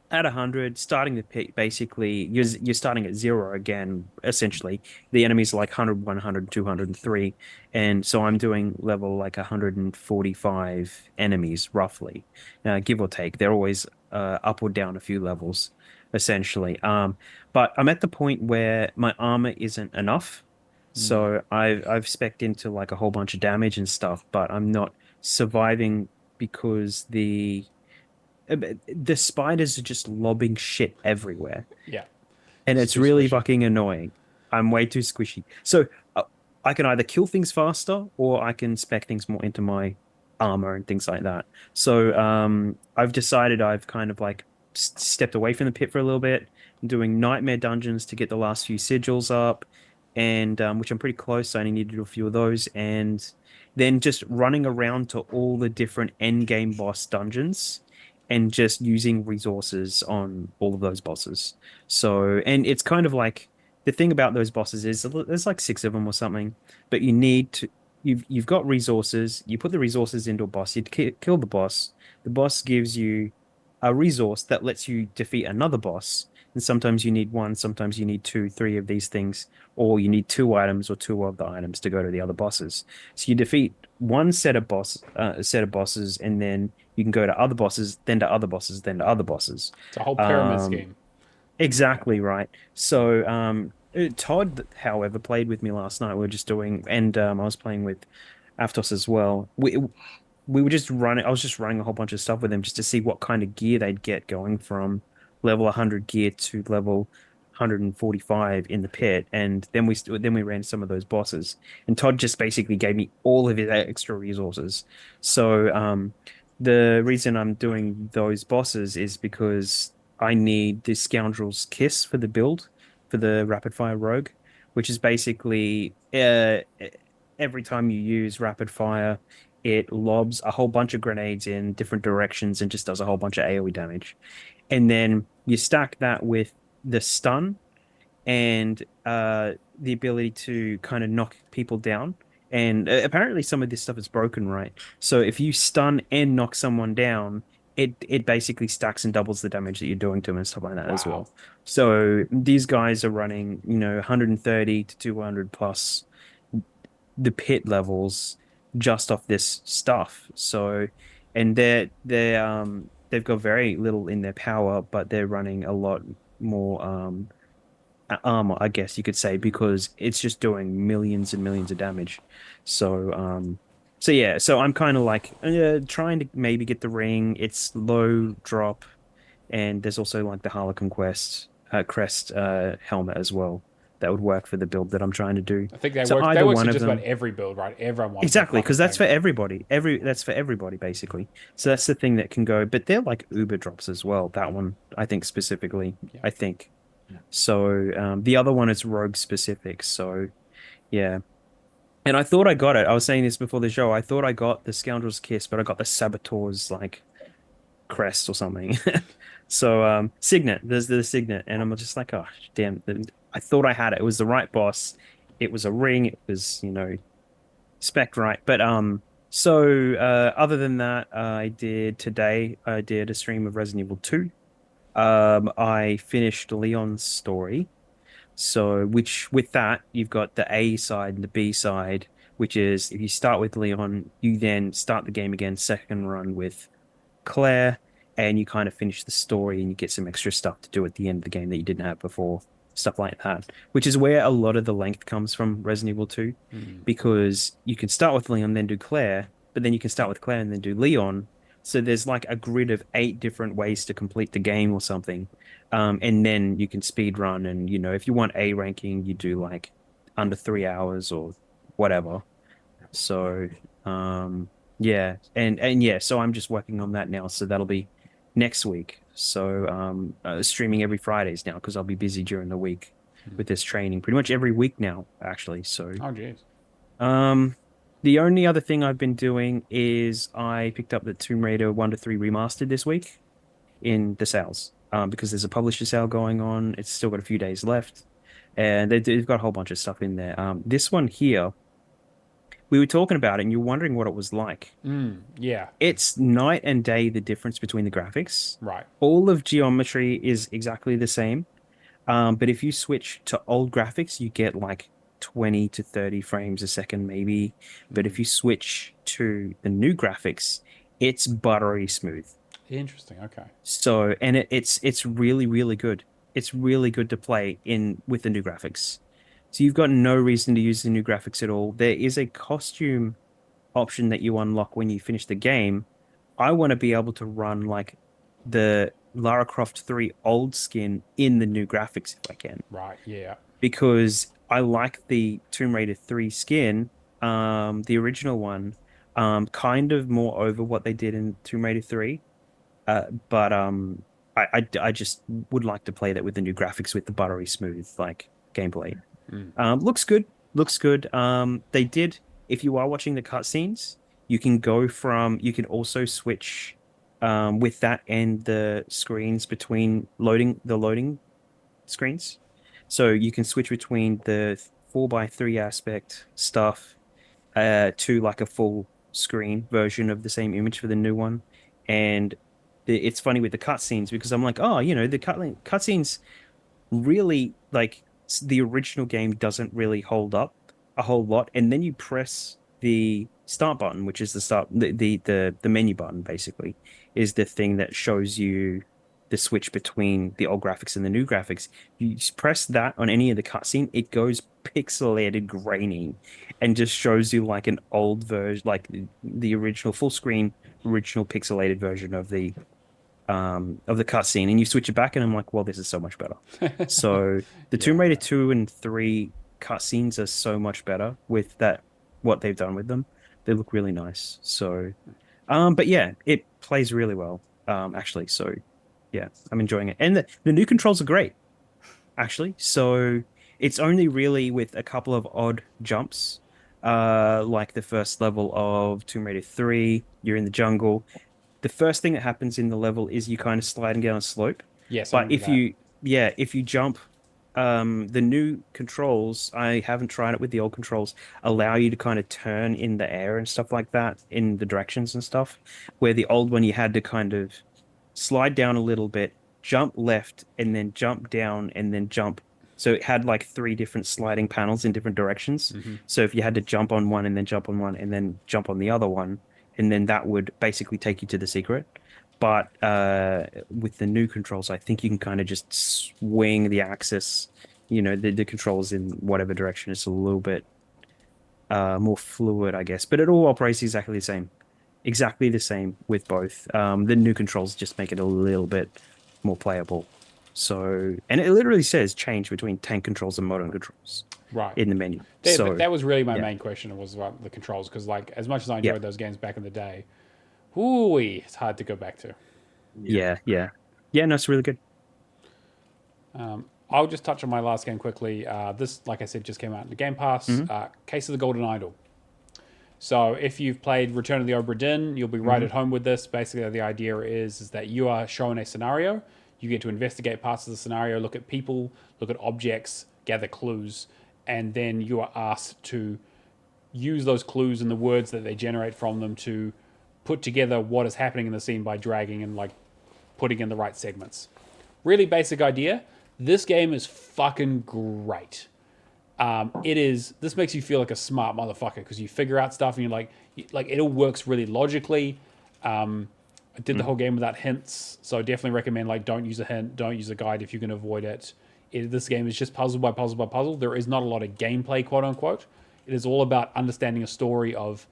At 100, starting the pit, basically, you're starting at 0 again, essentially. The enemies are like 100, 100, 203. And so I'm doing level like 145 enemies, roughly, give or take. They're always up or down a few levels, essentially. But I'm at the point where my armor isn't enough. So I've spec'd into like a whole bunch of damage and stuff, but I'm not surviving because the spiders are just lobbing shit everywhere. Yeah. And it's really fucking annoying. I'm way too squishy. So I can either kill things faster or I can spec things more into my armor and things like that. So I've decided I've kind of like stepped away from the pit for a little bit. I'm doing nightmare dungeons to get the last few sigils up, and which I'm pretty close. So I only need to do a few of those, and then just running around to all the different end game boss dungeons and just using resources on all of those bosses. So, and it's kind of like, the thing about those bosses is there's like 6 of them or something, but you've got resources, you put the resources into a boss, you kill the boss gives you a resource that lets you defeat another boss, and sometimes you need 1, sometimes you need 2, 3 of these things, or you need 2 items or 2 of the items to go to the other bosses. So you defeat one set of bosses, and then you can go to other bosses, then to other bosses, then to other bosses. It's a whole pyramid scheme. Exactly right. So Todd, however, played with me last night. We were just doing, and I was playing with Aptos as well. We were just running. I was just running a whole bunch of stuff with them just to see what kind of gear they'd get going from level 100 gear to level 145 in the pit, and then we ran some of those bosses. And Todd just basically gave me all of his extra resources. So the reason I'm doing those bosses is because I need the Scoundrel's Kiss for the build for the rapid fire rogue, which is basically every time you use rapid fire it lobs a whole bunch of grenades in different directions and just does a whole bunch of AoE damage. And then you stack that with the stun and the ability to kind of knock people down. And apparently some of this stuff is broken, right? So if you stun and knock someone down, it basically stacks and doubles the damage that you're doing to them and stuff like that as well. So these guys are running, 130 to 200 plus the pit levels just off this stuff. So, and they've got very little in their power, but they're running a lot more armor, I guess you could say, because it's just doing millions and millions of damage. So yeah, so I'm kind of like trying to maybe get the ring. It's low drop, and there's also like the Harlequin crest helmet as well that would work for the build that I'm trying to do. I think they So work. They either work one for of just them. about every build, right? Everyone wants Exactly, that because fucking that's for thing. everybody. That's for everybody basically. So that's the thing that can go, but they're like Uber drops as well. That one, I think specifically. Yeah. I think. So the other one is rogue specific. So yeah. And I thought I got it. I was saying this before the show. I thought I got the Scoundrel's Kiss, but I got the Saboteur's like crest or something. So signet. There's the signet, and I'm just like, oh damn! I thought I had it. It was the right boss. It was a ring. It was spec right. But other than that, I did a stream of Resident Evil 2. I finished Leon's story. So which with that, you've got the A side and the B side, which is if you start with Leon, you then start the game again, second run with Claire, and you kind of finish the story and you get some extra stuff to do at the end of the game that you didn't have before, stuff like that, which is where a lot of the length comes from Resident Evil 2, because you can start with Leon, then do Claire, but then you can start with Claire and then do Leon. So there's like a grid of 8 different ways to complete the game or something. And then you can speed run, and if you want A ranking, you do like under 3 hours or whatever. So yeah, and yeah, so I'm just working on that now. So that'll be next week. So streaming every Fridays now because I'll be busy during the week with this training pretty much every week now, actually. So Oh jeez. the only other thing I've been doing is I picked up the Tomb Raider 1 to 3 remastered this week in the sales. Because there's a publisher sale going on. It's still got a few days left. And they've got a whole bunch of stuff in there. This one here, we were talking about it and you're wondering what it was like. Yeah. It's night and day, the difference between the graphics. Right. All of geometry is exactly the same. But if you switch to old graphics, you get like 20 to 30 frames a second, maybe. But if you switch to the new graphics, it's buttery smooth. Interesting. Okay. So, and it's really, really good. It's really good to play in with the new graphics. So you've got no reason to use the new graphics at all. There is a costume option that you unlock when you finish the game. I want to be able to run like the Lara Croft 3 old skin in the new graphics if I can. Right. Yeah. Because I like the Tomb Raider 3 skin, the original one, kind of more over what they did in Tomb Raider 3. But I just would like to play that with the new graphics with the buttery smooth like gameplay. Looks good. Looks good. They did. If you are watching the cutscenes, you can also switch with that and the screens between loading screens. So you can switch between the 4:3 aspect stuff to like a full screen version of the same image for the new one. And it's funny with the cutscenes because I'm like, oh, the cutscenes really like the original game doesn't really hold up a whole lot, and then you press the start button, which is the menu button basically, is the thing that shows you the switch between the old graphics and the new graphics. You just press that on any of the cutscene, it goes pixelated grainy and just shows you like an old version, like the original full screen, original pixelated version of the cutscene, and you switch it back, and I'm like, well, this is so much better. So the Tomb Raider 2 and 3 cutscenes are so much better with that, what they've done with them. They look really nice. So, but yeah, it plays really well, actually. So yeah, I'm enjoying it. And the new controls are great, actually. So it's only really with a couple of odd jumps, like the first level of Tomb Raider 3, you're in the jungle. The first thing that happens in the level is you kind of sliding down a slope. Yes, I But remember that. if you jump, the new controls, I haven't tried it with the old controls, allow you to kind of turn in the air and stuff like that in the directions and stuff. Where the old one, you had to kind of slide down a little bit, jump left, and then jump down, and then jump. So it had like three different sliding panels in different directions. Hmm. So if you had to jump on one and then jump on one and then jump on the other one, and then that would basically take you to the secret. But with the new controls, I think you can kind of just swing the axis, the controls in whatever direction. It's a little bit more fluid, I guess. But it all operates exactly the same with both. The new controls just make it a little bit more playable. So, and it literally says change between tank controls and modern controls Right. in the menu. But that was really my yeah. main question, was about the controls, because like as much as I Yeah. enjoyed those games back in the day, ooh, it's hard to go back to. Yeah. No, it's really good. I'll just touch on my last game quickly. This, like I said, just came out in the Game Pass. Mm-hmm. Case of the Golden Idol. So if you've played Return of the Obra Dinn, you'll be right at home with this. Basically, the idea is that you are shown a scenario. You get to investigate parts of the scenario, look at people, look at objects, gather clues, and then you are asked to use those clues and the words that they generate from them to put together what is happening in the scene by dragging and like putting in the right segments. Really basic idea. This game is fucking great. This makes you feel like a smart motherfucker because you figure out stuff and you're like it all works really logically. I did the whole game without hints, so I definitely recommend like don't use a hint, don't use a guide if you can avoid it. This game is just puzzle by puzzle by puzzle. There is not a lot of gameplay, quote unquote. It is all about understanding a story of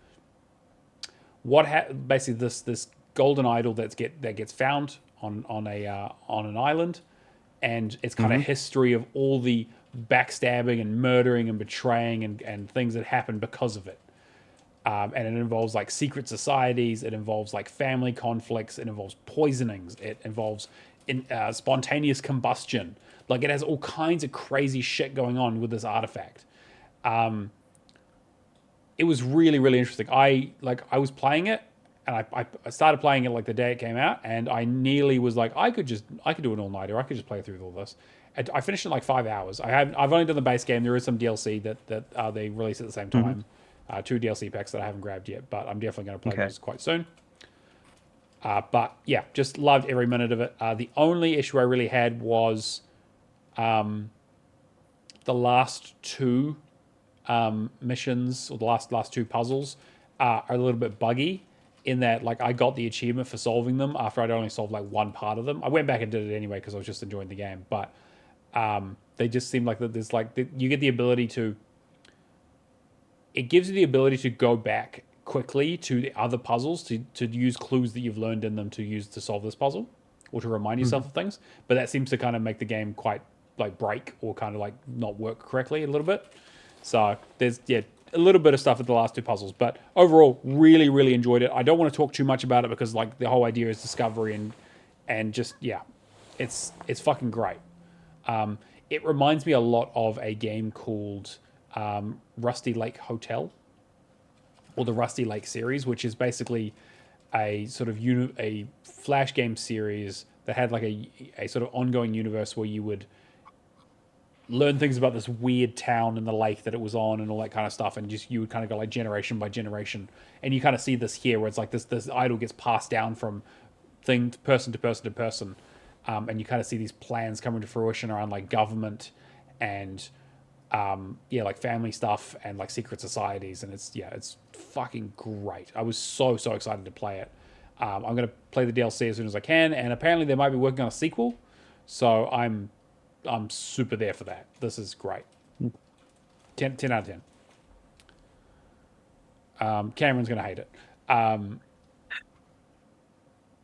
basically this golden idol that gets found on an island, and it's kind of history of all the backstabbing and murdering and betraying and things that happen because of it. And it involves like secret societies, it involves like family conflicts, it involves poisonings, it involves spontaneous combustion. Like it has all kinds of crazy shit going on with this artifact. It was really, really interesting. I was playing it, and I started playing it like the day it came out, and I nearly was like, I could do an all-nighter. I could just play through all this. I finished in like 5 hours. I've only done the base game. There is some DLC that they release at the same time. 2 DLC packs that I haven't grabbed yet, but I'm definitely going to play those quite soon. But yeah, just loved every minute of it. The only issue I really had was the last 2 missions, or the last 2 puzzles are a little bit buggy in that like I got the achievement for solving them after I'd only solved like one part of them. I went back and did it anyway because I was just enjoying the game, but they just seem like that there's like you get the ability to, it gives you the ability to go back quickly to the other puzzles to use clues that you've learned in them to use to solve this puzzle or to remind yourself of things. But that seems to kind of make the game quite like break or kind of like not work correctly a little bit. So there's a little bit of stuff at the last 2 puzzles, but overall really, really enjoyed it. I don't want to talk too much about it because like the whole idea is discovery and just it's fucking great. It reminds me a lot of a game called Rusty Lake Hotel, or the Rusty Lake series, which is basically a sort of a flash game series that had like a sort of ongoing universe where you would learn things about this weird town and the lake that it was on and all that kind of stuff, and just you would kind of go like generation by generation, and you kind of see this here where it's like this idol gets passed down from person to person to person, and you kind of see these plans coming to fruition around like government and like family stuff and like secret societies, and it's fucking great. I was so excited to play it. I'm going to play the DLC as soon as I can, and apparently they might be working on a sequel, so I'm super there for that. This is great. 10 out of 10. Cameron's going to hate it.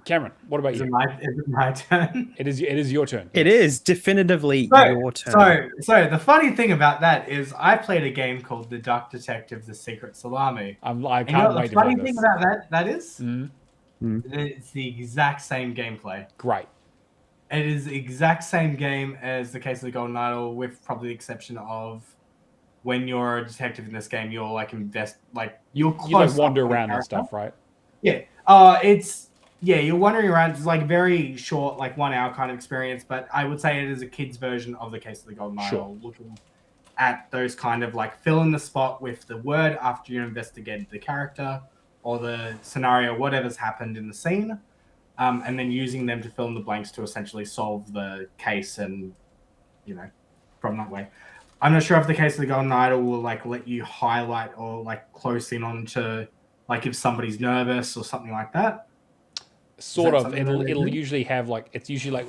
Cameron, what about you? Is it my turn? It is your turn. It is definitively your turn. So the funny thing about that is I played a game called The Duck Detective: The Secret Salami. I can't wait to play this. The funny thing about that is Mm-hmm. it's the exact same gameplay. Great. It is the exact same game as the Case of the Golden Idol, with probably the exception of when you're a detective in this game, you'll like invest, like you like wander around and stuff, right? Yeah. You're wandering around. It's like very short, like 1 hour kind of experience, but I would say it is a kid's version of the Case of the Golden Idol, looking at those kind of like fill in the spot with the word after you investigate the character or the scenario, whatever's happened in the scene, and then using them to fill in the blanks to essentially solve the case, and from that way. I'm not sure if the Case of the Golden Idol will like let you highlight or like close in on to like if somebody's nervous or something like that. Sort of. It'll usually have like, it's usually like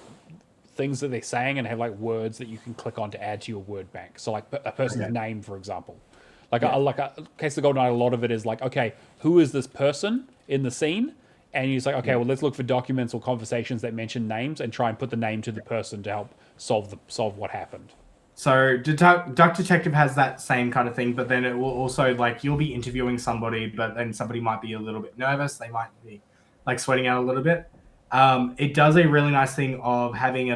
things that they're saying and have like words that you can click on to add to your word bank. So like a person's name, for example. Like a Case of the Golden Idol, a lot of it is like, okay, who is this person in the scene? And you're just like, okay, well, let's look for documents or conversations that mention names and try and put the name to the person to help solve what happened. So Duck Detective has that same kind of thing, but then it will also like you'll be interviewing somebody, but then somebody might be a little bit nervous. They might be like sweating out a little bit. It does a really nice thing of having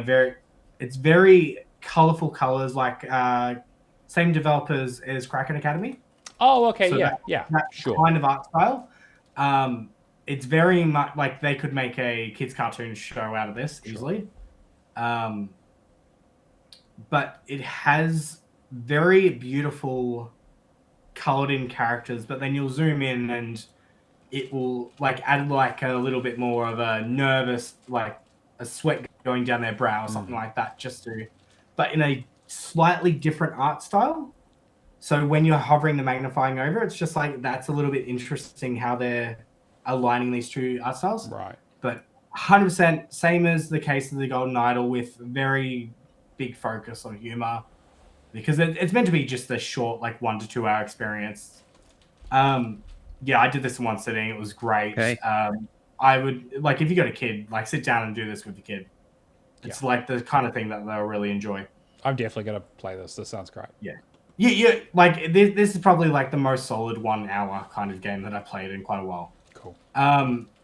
it's very colorful colors, like same developers as Kraken Academy. Oh, okay, So that sure. kind of art style. It's very much like they could make a kids cartoon show out of this easily. But it has very beautiful colored in characters, but then you'll zoom in and it will like add like a little bit more of a nervous, like a sweat going down their brow or something like that, but in a slightly different art style. So when you're hovering the magnifying over, it's just like, that's a little bit interesting how they're aligning these two art styles. Right. But 100% same as the Case of the Golden Idol, with very big focus on humor, because it's meant to be just a short, like 1 to 2 hour experience. I did this in one sitting. It was great. Okay. I would like, if you got a kid, like sit down and do this with your kid. It's like the kind of thing that they'll really enjoy. I'm definitely gonna play this. This sounds great. Yeah. Like this is probably like the most solid 1 hour kind of game that I played in quite a while. Cool.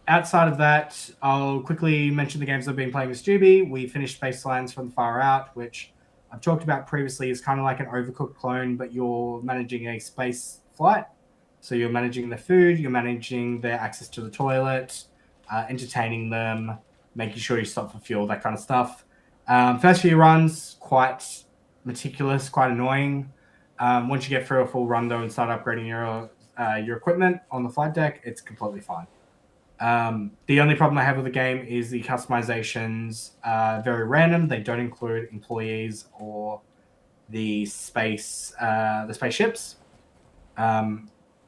Outside of that, I'll quickly mention the games I've been playing with Stubby. We finished Spacelines from the Far Out, which I've talked about previously. Is kind of like an Overcooked clone, but you're managing a space flight. So you're managing the food, you're managing their access to the toilet, entertaining them, making sure you stop for fuel, that kind of stuff. First few runs, quite meticulous, quite annoying. Once you get through a full run, though, and start upgrading your equipment on the flight deck, it's completely fine. The only problem I have with the game is the customizations are very random. They don't include employees or the spaceships.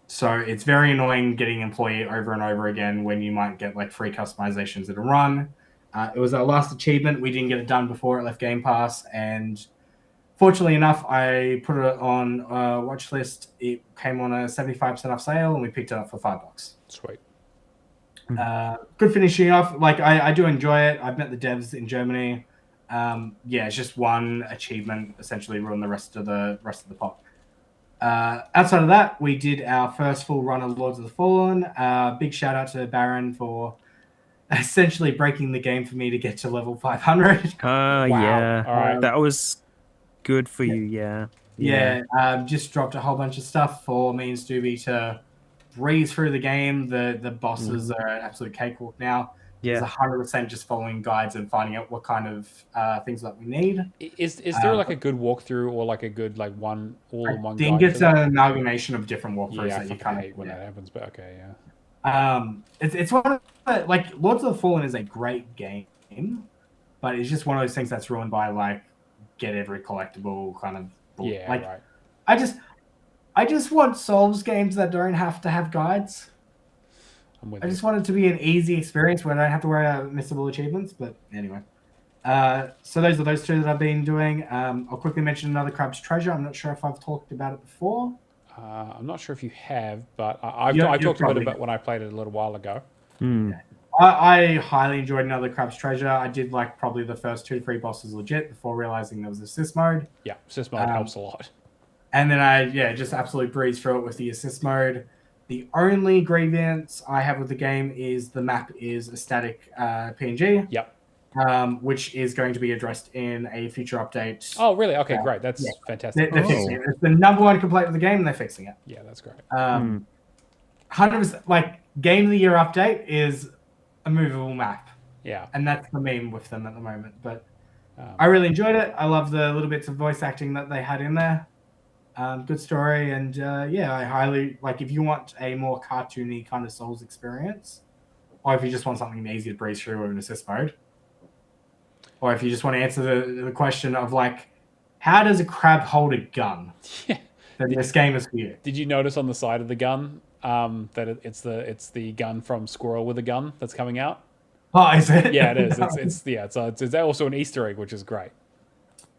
So it's very annoying getting employee over and over again when you might get like free customizations in a run. It was our last achievement. We didn't get it done before it left Game Pass, and fortunately enough, I put it on a watch list. It came on a 75% off sale, and we picked it up for $5. Sweet. Good finishing off. Like I do enjoy it. I've met the devs in Germany. It's just one achievement essentially ruined the rest of the pot. Outside of that, we did our first full run of Lords of the Fallen. Big shout out to Baron for essentially breaking the game for me to get to level 500. Wow. Yeah. All right. That was good for you. Yeah. Just dropped a whole bunch of stuff for me and Stubby to breeze through the game. The bosses are an absolute cakewalk now. Yeah. It's 100% just following guides and finding out what kind of things that we need. Is there like a good walkthrough or like a good like one all-in-one guide? I think it's an amalgamation of different walkthroughs that you kind of hate when that happens, but okay, yeah. It's one of the, like Lords of the Fallen is a great game, but it's just one of those things that's ruined by like get every collectible kind of right. I just want Souls games that don't have to have guides. I'm with I you. just want it to be an easy experience where I don't have to worry about missable achievements. But anyway, so those are those two that I've been doing. I'll quickly mention another Crab's Treasure. I'm not sure if I've talked about it before. I'm not sure if you have, but I've You've talked a bit probably- about when I played it a little while ago. Mm. I highly enjoyed another Crab's Treasure. I did like probably the first 2 to 3 bosses legit before realizing there was assist mode. Yeah, assist mode helps a lot. And then I just absolutely breezed through it with the assist mode. The only grievance I have with the game is the map is a static PNG. Yep. Which is going to be addressed in a future update. Oh, really? Okay, great. That's fantastic. They're fixing it. It's the number 1 complaint with the game, and they're fixing it. Yeah, that's great. 100%, like, Game of the Year update is a movable map. Yeah. And that's the meme with them at the moment. But I really enjoyed it. I love the little bits of voice acting that they had in there. Good story. And I highly, like, if you want a more cartoony kind of Souls experience, or if you just want something easy to breeze through with an assist mode, or if you just want to answer the question of, like, how does a crab hold a gun? Yeah. Then this game is for you. Did you notice on the side of the gun that it's the gun from Squirrel with a Gun that's coming out? Oh, is it? Yeah, it is. It's also an Easter egg, which is great.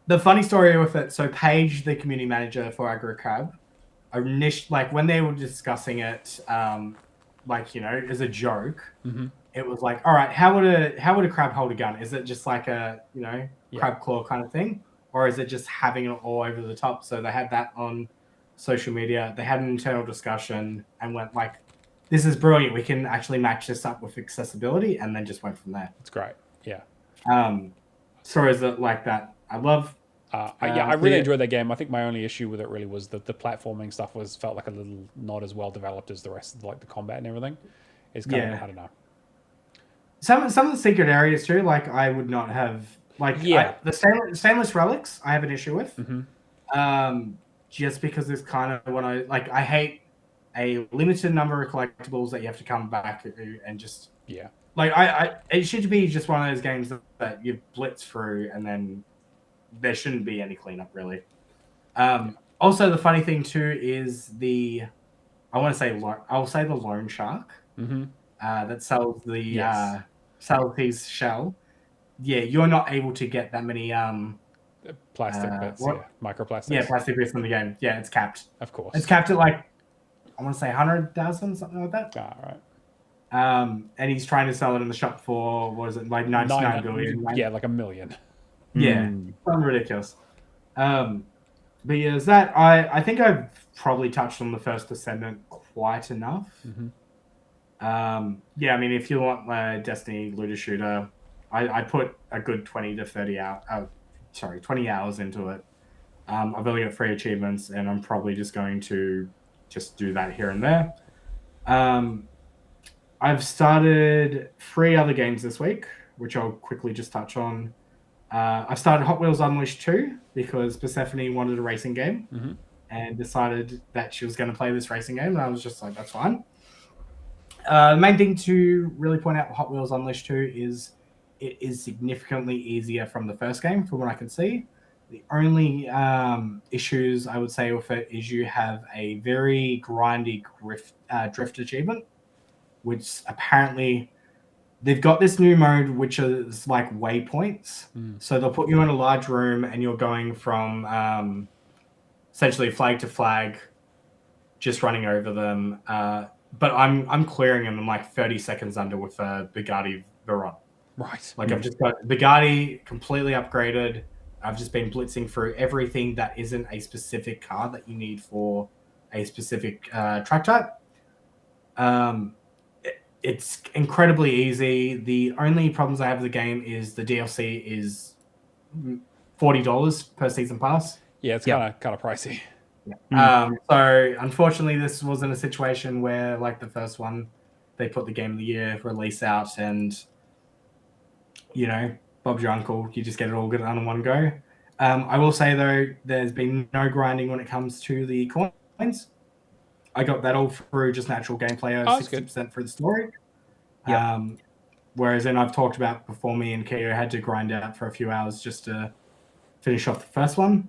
The funny story with it, so Paige, the community manager for AudreyChar, like when they were discussing it, as a joke, it was like, all right, how would a crab hold a gun? Is it just like a crab claw kind of thing, or is it just having it all over the top? So they had that on social media. They had an internal discussion and went like, this is brilliant. We can actually match this up with accessibility, and then just went from there. It's great. Yeah. Stories that like that, I love. I really enjoyed that game. I think my only issue with it really was that the platforming stuff felt like a little not as well developed as the rest of the combat and everything. It's kind of, I don't know. Some of the secret areas too, like I would not have the stainless relics I have an issue with. Just because it's kind of when I hate a limited number of collectibles that you have to come back and just it should be just one of those games that you blitz through and then there shouldn't be any cleanup really. Also, the funny thing too is I'll say the loan shark that sells the sells his shell. Yeah, you're not able to get that many plastic bits, microplastics. Yeah, plastic bits in the game. Yeah, it's capped. Of course, it's capped at like I want to say 100,000, something like that. All right. And he's trying to sell it in the shop for what is it, like 99 billion? Right? Yeah, like $1 million. Yeah, something ridiculous. But yeah, is that I think I've probably touched on the first Descendant quite enough. I mean, if you want a Destiny looter shooter, I put a good 20 to 30 20 hours into it. I've only got 3 achievements, and I'm probably just going to just do that here and there. I've started 3 other games this week, which I'll quickly just touch on. I started Hot Wheels Unleashed 2 because Persephone wanted a racing game and decided that she was going to play this racing game, and I was just like, that's fine. The main thing to really point out with Hot Wheels Unleashed 2 is it is significantly easier from the first game, from what I can see. The only issues I would say with it is you have a very grindy drift achievement, which apparently they've got this new mode which is like waypoints. So they'll put you in a large room and you're going from essentially flag to flag, just running over them. But I'm clearing them in like 30 seconds under with a Bugatti Veyron. Right. Like I've just got Bugatti completely upgraded. I've just been blitzing through everything that isn't a specific car that you need for a specific track type. It's incredibly easy. The only problems I have with the game is the DLC is $40 per season pass. Yeah, it's kind of pricey. So unfortunately, this wasn't a situation where, like the first one, they put the Game of the Year release out and, Bob's your uncle. You just get it all good on one go. I will say, though, there's been no grinding when it comes to the coins. I got that all through just natural gameplay, 60% for the story. Whereas then I've talked about before, me and Keo had to grind out for a few hours just to finish off the first one.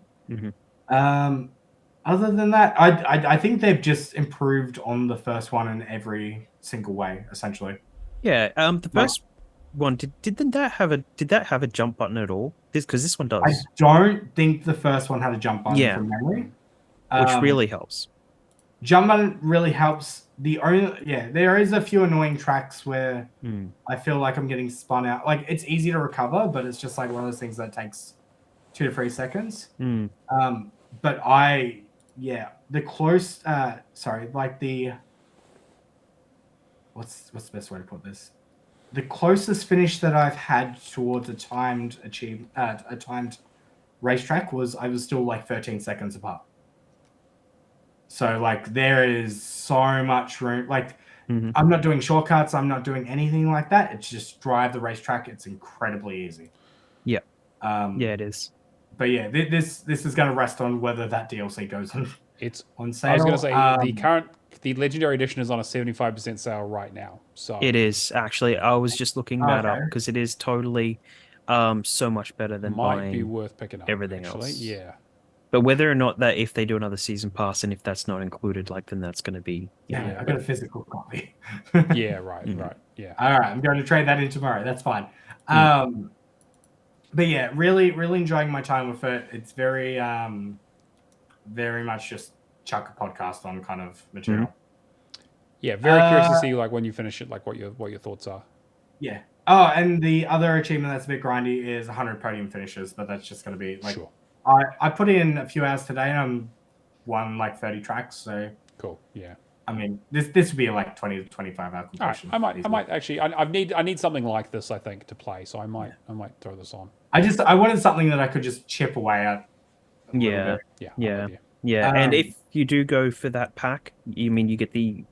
Other than that, I think they've just improved on the first one in every single way, essentially. Yeah. The first one didn't that have a jump button at all? This one I does. don't think the first one had a jump button Yeah. from memory. Which really helps. Jump button really helps. There is a few annoying tracks where I feel like I'm getting spun out. Like it's easy to recover, but it's just like one of those things that takes 2 to 3 seconds. But the close. Like the what's the best way to put this? The closest finish that I've had towards a timed racetrack was I was still like 13 seconds apart. So like there is so much room. Like I'm not doing shortcuts. I'm not doing anything like that. It's just drive the racetrack. It's incredibly easy. Yeah. Yeah, it is. But yeah, this is going to rest on whether that DLC goes on. It's on sale. I was going to say the Legendary Edition is on a 75% sale right now. So it is actually. I was just looking that up because it is totally so much better than might be worth picking up everything else. Yeah. But whether or not that if they do another season pass and if that's not included, like then that's going to be I got a physical copy. Yeah, right. Yeah. All right, I'm going to trade that in tomorrow. That's fine. But yeah, really, really enjoying my time with it. It's very, very much just chuck a podcast on kind of material. Yeah, very curious to see like when you finish it, like what your thoughts are. Yeah. Oh, and the other achievement that's a bit grindy is 100 podium finishes, but that's just going to be like. Sure. I put in a few hours today and I'm won like 30 tracks, so cool. Yeah. I mean, this would be like 20 to 25 hour completion. Right. I might actually. I need something like this. I think to play, so I might throw this on. I wanted something that I could just chip away at. Yeah. And if you do go for that pack, you get the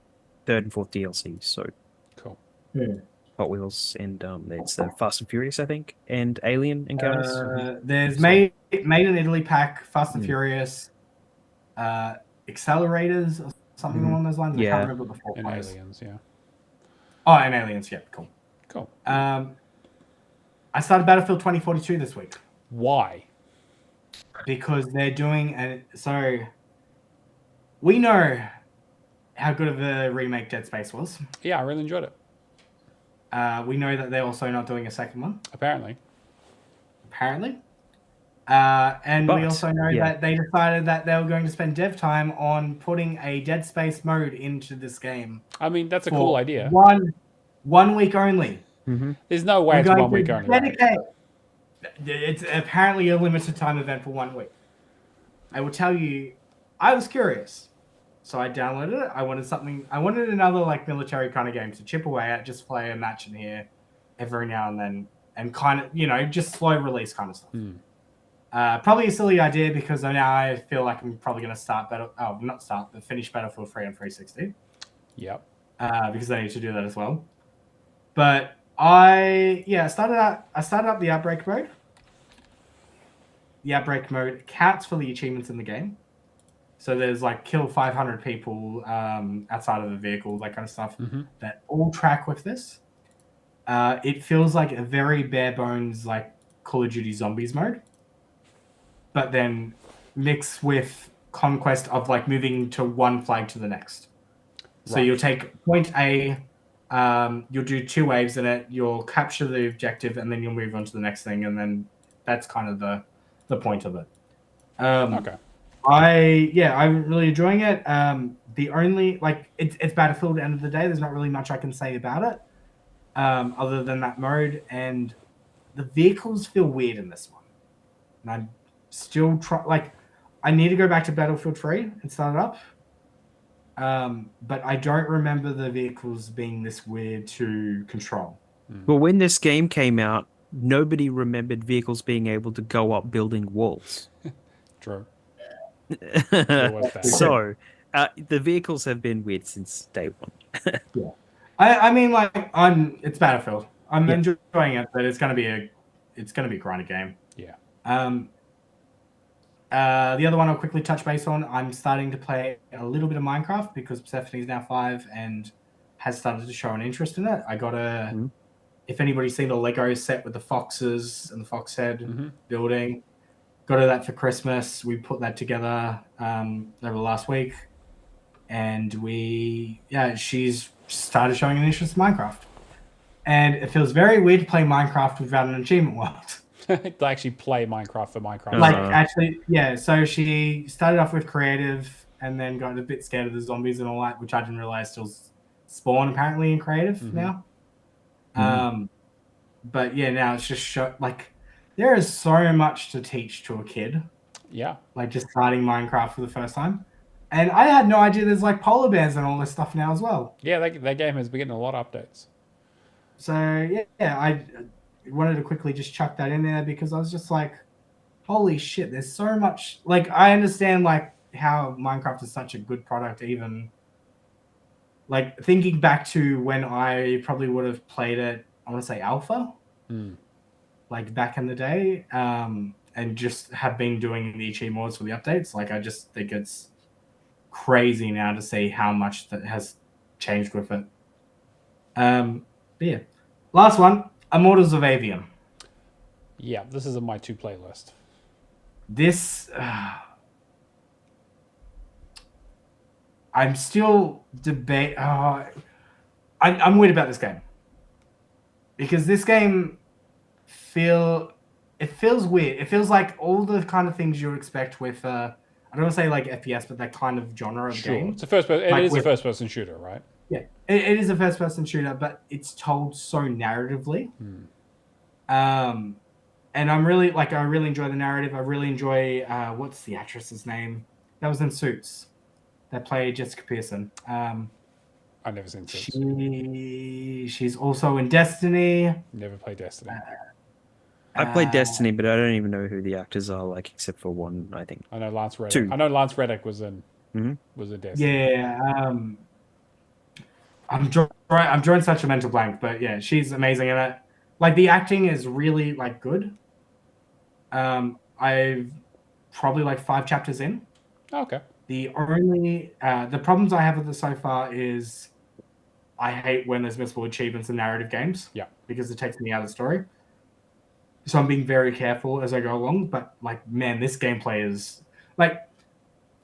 3rd and 4th DLC. So cool. Yeah. Hot Wheels and it's the Fast and Furious, I think, and Alien Encounters. There's Made in Italy pack, Fast and Furious, Accelerators or something along those lines. I can't remember the 4 plays. Aliens, yeah. Oh, and Aliens, yeah, cool. Cool. I started Battlefield 2042 this week. Why? Because they're doing so we know how good of a remake Dead Space was. Yeah, I really enjoyed it. We know that they're also not doing a second one. Apparently. And we also know that they decided that they were going to spend dev time on putting a Dead Space mode into this game. I mean, that's a cool idea. 1 week only. There's no way it's 1 week only. Right? It's apparently a limited time event for 1 week. I will tell you, I was curious. So I downloaded it. I wanted another like military kind of game to chip away at, just play a match in here every now and then, and kind of, just slow release kind of stuff. Probably a silly idea because now I feel like I'm probably going to finish Battlefield 3 on 360. Yep. Because I need to do that as well. But I started up the Outbreak mode. The Outbreak mode counts for the achievements in the game. So there's like kill 500 people outside of the vehicle, that kind of stuff, that all track with this. It feels like a very bare bones like Call of Duty Zombies mode, but then mixed with conquest of like moving to one flag to the next. So you'll take point A, you'll do 2 waves in it, you'll capture the objective, and then you'll move on to the next thing, and then that's kind of the point of it. Okay. I'm really enjoying it. The only it's Battlefield. At the end of the day, there's not really much I can say about it, other than that mode. And the vehicles feel weird in this one, and I'm still I need to go back to Battlefield 3 and start it up. But I don't remember the vehicles being this weird to control. Well, when this game came out, nobody remembered vehicles being able to go up building walls. True. So, the vehicles have been weird since day one. Yeah, I mean, it's Battlefield. I'm enjoying it, but it's gonna be a grinded game. Yeah. The other one I'll quickly touch base on. I'm starting to play a little bit of Minecraft because Persephone's now 5 and has started to show an interest in it. I got if anybody's seen the Lego set with the foxes and the fox head building. got her that for Christmas. We put that together over the last week, and she's started showing an interest in Minecraft. And it feels very weird to play Minecraft without an achievement world. To actually play Minecraft for Minecraft. Like, actually, yeah. So she started off with creative and then got a bit scared of the zombies and all that, which I didn't realize still spawn apparently in creative now. But yeah, now it's just there is so much to teach to a kid. Yeah. Like just starting Minecraft for the first time. And I had no idea there's like polar bears and all this stuff now as well. Yeah, that game has been getting a lot of updates. So yeah, I wanted to quickly just chuck that in there because I was just like, holy shit, there's so much. Like, I understand like how Minecraft is such a good product, even like thinking back to when I probably would have played it, I want to say alpha, like back in the day, and just have been doing the achievement mods for the updates. Like, I just think it's crazy now to see how much that has changed with it. But yeah, last one, Immortals of Avium. Yeah, this is in my to play list. This I'm still I'm weird about this game because this game feels weird. It feels like all the kind of things you would expect with I don't want to say like FPS, but that kind of genre of game. It's a first person. Like It is a first person shooter, right? Yeah, it is a first person shooter, but it's told so narratively. And I really enjoy the narrative. I really enjoy what's the actress's name that was in Suits that played Jessica Pearson. I've never seen Suits. She's also in Destiny. Never played Destiny. I played Destiny, but I don't even know who the actors are, like except for one, I think. I know Lance Reddick. Two. I know Lance Reddick was in Destiny. Yeah. I'm drawing such a mental blank, but yeah, she's amazing in it. Like, the acting is really like good. I've probably like 5 chapters in. Oh, okay. The only the problems I have with it so far is I hate when there's missable achievements in narrative games. Yeah. Because it takes me out of the story. So I'm being very careful as I go along. But like, man, this gameplay is like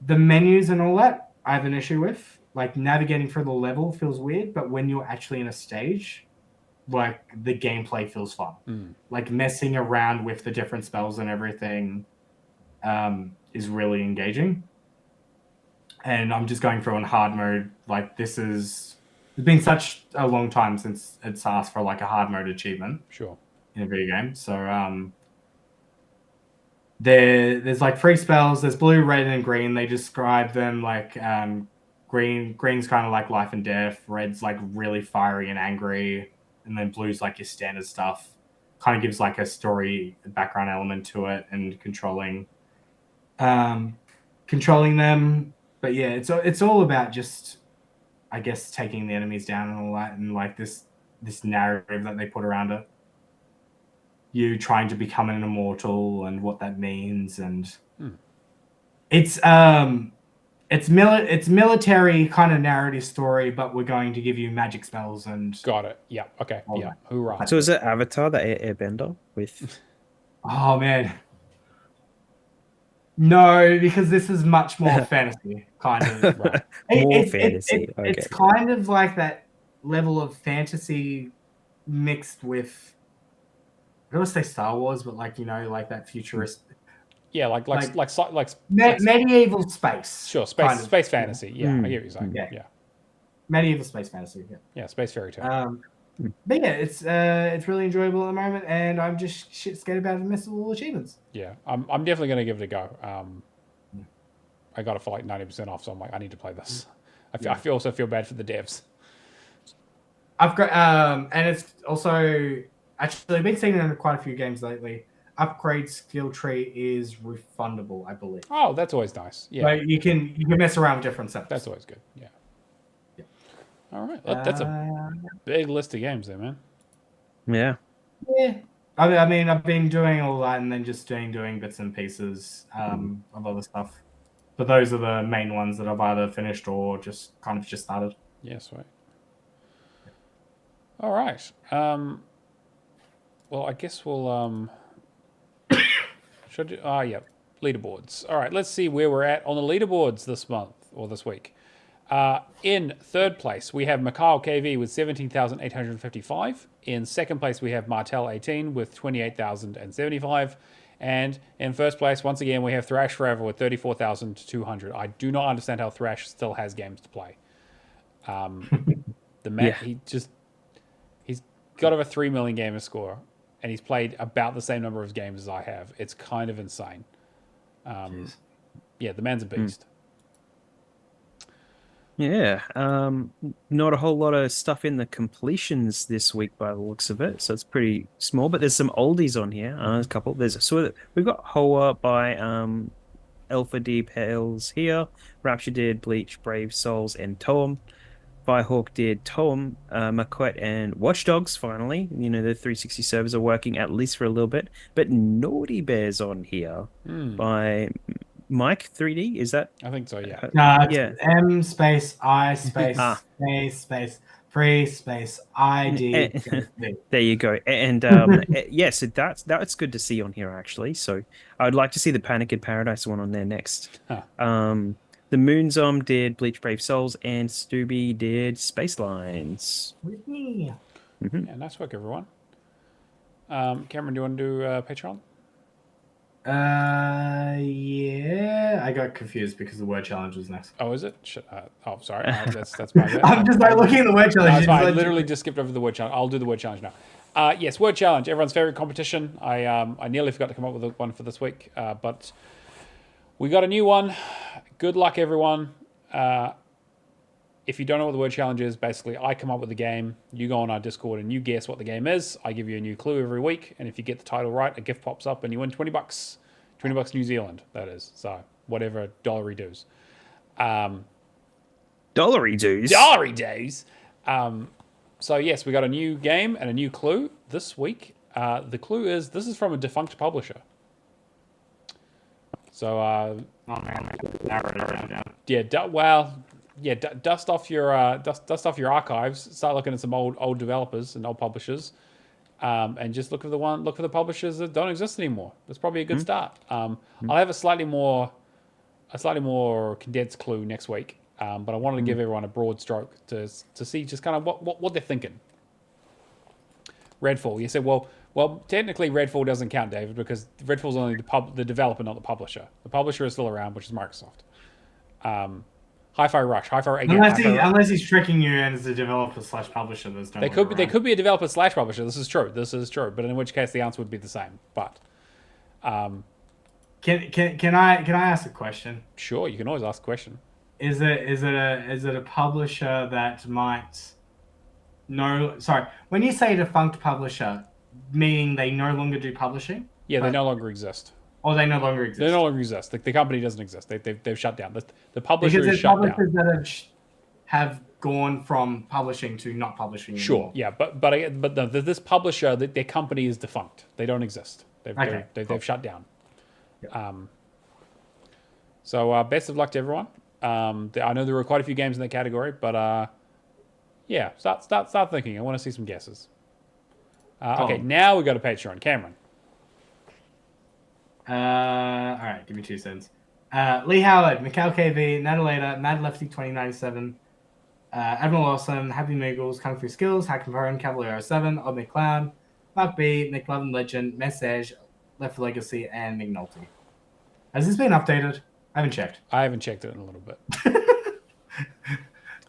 the menus and all that I have an issue with. Like, navigating through the level feels weird, but when you're actually in a stage, like, the gameplay feels fun. Like, messing around with the different spells and everything is really engaging. And I'm just going through on hard mode. Like, it's been such a long time since it's asked for like a hard mode achievement. Sure. In a video game. So there's like 3 spells. There's blue, red, and green. They describe them like green's kind of like life and death. Red's like really fiery and angry. And then blue's like your standard stuff. Kind of gives like a story background element to it and controlling them. But yeah, it's all about just, I guess, taking the enemies down and all that, and like this narrative that they put around it. You trying to become an immortal and what that means, and it's military kind of narrative story, but we're going to give you magic spells and. Got it. Yeah. Okay. Yeah. Hoorah. So is it Avatar, the airbender with? Oh man. No, because this is much more fantasy, kind of. Right. Fantasy. Okay. It's kind of like that level of fantasy mixed with, I don't want to say Star Wars, but like, like that futuristic. Yeah, like medieval space. Sure, space fantasy. Yeah, I get what you're saying. Yeah. Medieval space fantasy. Yeah. Yeah, space fairy tale. But yeah, it's really enjoyable at the moment, and I'm just shit scared about the missable achievements. Yeah, I'm definitely gonna give it a go. I got it for like 90% off, so I'm like, I need to play this. I also feel bad for the devs. I've got and it's also actually I've been seeing it in quite a few games lately. Upgrade skill tree is refundable, I believe. Oh, that's always nice. Yeah, so you can mess around with different setups. That's always good. Yeah. All right, that's a big list of games there, man. Yeah. Yeah. I mean, I've been doing all that and then just doing bits and pieces of other stuff. But those are the main ones that I've either finished or just started. Yeah, sweet. All right. Well, I guess we'll Yeah, leaderboards. All right, let's see where we're at on the leaderboards this month or this week. In third place, we have Mikhail KV with 17,855. In second place, we have Martel 18 with 28,075. And in first place, once again, we have Thrash Forever with 34,200. I do not understand how Thrash still has games to play. The man, he's got over 3 million gamer score, and he's played about the same number of games as I have. It's kind of insane. Yeah, the man's a beast. Yeah, not a whole lot of stuff in the completions this week by the looks of it, so it's pretty small. But there's some oldies on here. There's a couple. We've got Hoa by Alpha D Pales here. Rapture did Bleach, Brave Souls, and Toem. Firehawk did Toem, Maquette, and Watch Dogs. Finally, the 360 servers are working at least for a little bit. But Naughty Bear's on here by Mike 3D. Is that? I think so. Yeah. No, it's M space I space space free space ID. There you go. And so that's good to see on here actually. So I'd like to see the Panic in Paradise one on there next. The Moonzom did Bleach Brave Souls, and Stubby did Space Lines. With me. Yeah, nice work, everyone. Cameron, do you want to do Patreon? Yeah. I got confused because the word challenge was next. Oh, is it? Sorry. That's my bad. I'm just looking at the word challenge. No, I literally just skipped over the word challenge. I'll do the word challenge now. Yes, word challenge. Everyone's favorite competition. I nearly forgot to come up with one for this week, but we got a new one. Good luck, everyone. If you don't know what the word challenge is, basically I come up with a game, you go on our Discord and you guess what the game is. I give you a new clue every week, and if you get the title right, a gift pops up and you win $20. $20 New Zealand, that is. So whatever dollary dues. Dollary dues? Dollary dues! So yes, we got a new game and a new clue this week. The clue is, this is from a defunct publisher. So, dust off your archives. Start looking at some old developers and old publishers, and just look for the publishers that don't exist anymore. That's probably a good start. I'll have a slightly more condensed clue next week, but I wanted to give everyone a broad stroke to see just kind of what they're thinking. Redfall. You said, well, technically Redfall doesn't count, David, because Redfall's only the developer, not the publisher. The publisher is still around, which is Microsoft. Hi-Fi Rush. Unless he's tricking you and as a developer / publisher, there's no. They could be a developer / publisher. This is true. But in which case the answer would be the same. But can I ask a question? Sure, you can always ask a question. Is it a publisher that might? No, sorry. When you say defunct publisher, meaning they no longer do publishing? Yeah, they no longer exist. Oh, they no longer exist. They no longer exist. The company doesn't exist. They've shut down. The publisher because is shut down. Because there's publishers that have gone from publishing to not publishing anymore. Sure, yeah, but no, this publisher, their company is defunct. They don't exist. They've shut down. Yep. So best of luck to everyone. I know there were quite a few games in that category, but yeah, start thinking. I want to see some guesses. Okay, now we got a Patreon. Cameron. All right, give me 2 cents. Lee Howard, Mikhail KV, Nadaleta, Mad Lefty 2097, Admiral Awesome, Happy Moogles, Kung Fu Skills, Hack'n'Burn, Cavalier 07, Odd McClown, Mark B, McLovin Legend, Message, Left for Legacy, and McNulty. Has this been updated? I haven't checked. I haven't checked it in a little bit.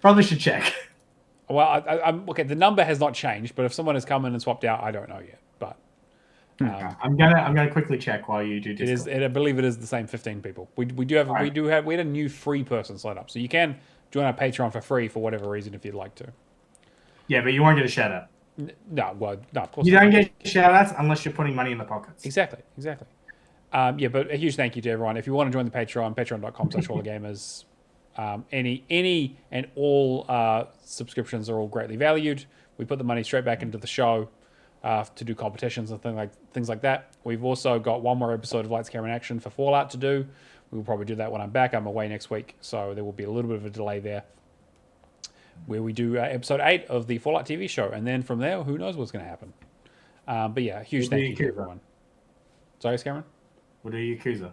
Probably should check. Well, I'm okay. The number has not changed, but if someone has come in and swapped out, I don't know yet. But I'm gonna quickly check while you do Discord. I believe it is the same 15 people. We had a new free person sign up, so you can join our Patreon for free for whatever reason if you'd like to. Yeah, but you won't get a shout out. No, of course you don't get shout outs unless you're putting money in the pockets. Exactly. Yeah, but a huge thank you to everyone. If you want to join the Patreon, patreon.com/allgamers. Any and all subscriptions are all greatly valued. We put the money straight back into the show to do competitions and things like that. We've also got one more episode of Lights, Camera, and Action for Fallout to do. We will probably do that when I'm back. I'm away next week, so there will be a little bit of a delay there, where we do episode 8 of the Fallout TV show, and then from there, who knows what's going to happen. But yeah, huge thank you to everyone. Sorry, Cameron? We'll do Yakuza.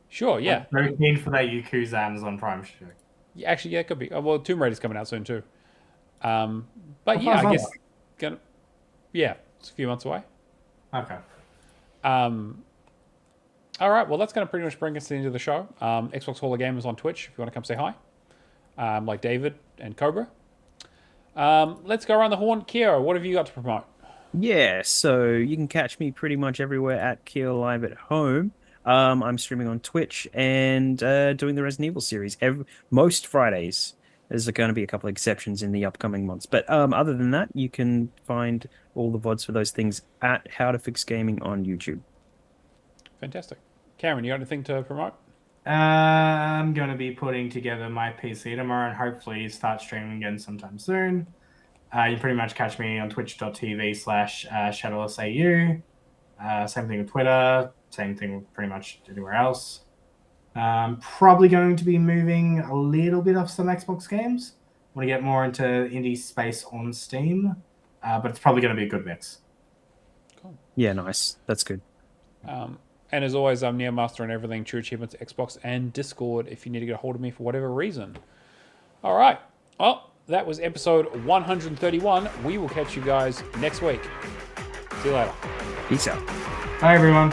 Sure, yeah. I'm very keen for that Yakuza Amazon Prime show. Yeah, actually, yeah, it could be. Oh, well, Tomb Raider's coming out soon too. But How yeah, far's I that guess yeah, it's a few months away. Okay. All right, well, that's going to pretty much bring us to the end of the show. Xbox Hall of Gamers on Twitch if you want to come say hi, like David and Cobra. Let's go around the horn. Kiera, what have you got to promote? Yeah, so you can catch me pretty much everywhere at Kia Live at home. I'm streaming on Twitch and doing the Resident Evil series most Fridays. There's going to be a couple of exceptions in the upcoming months, but other than that, you can find all the VODs for those things at How to Fix Gaming on YouTube. Fantastic. Cameron, you got anything to promote? I'm going to be putting together my PC tomorrow and hopefully start streaming again sometime soon. You pretty much catch me on twitch.tv/ShadowlessAU. Same thing with Twitter. Same thing with pretty much anywhere else. Probably going to be moving a little bit off some Xbox games. Want to get more into indie space on Steam. But it's probably going to be a good mix. Cool. Yeah, nice. That's good. And as always, I'm Neomaster and everything, True Achievements, Xbox, and Discord if you need to get a hold of me for whatever reason. All right. Well, that was episode 131. We will catch you guys next week. See you later. Peace out. Bye, everyone.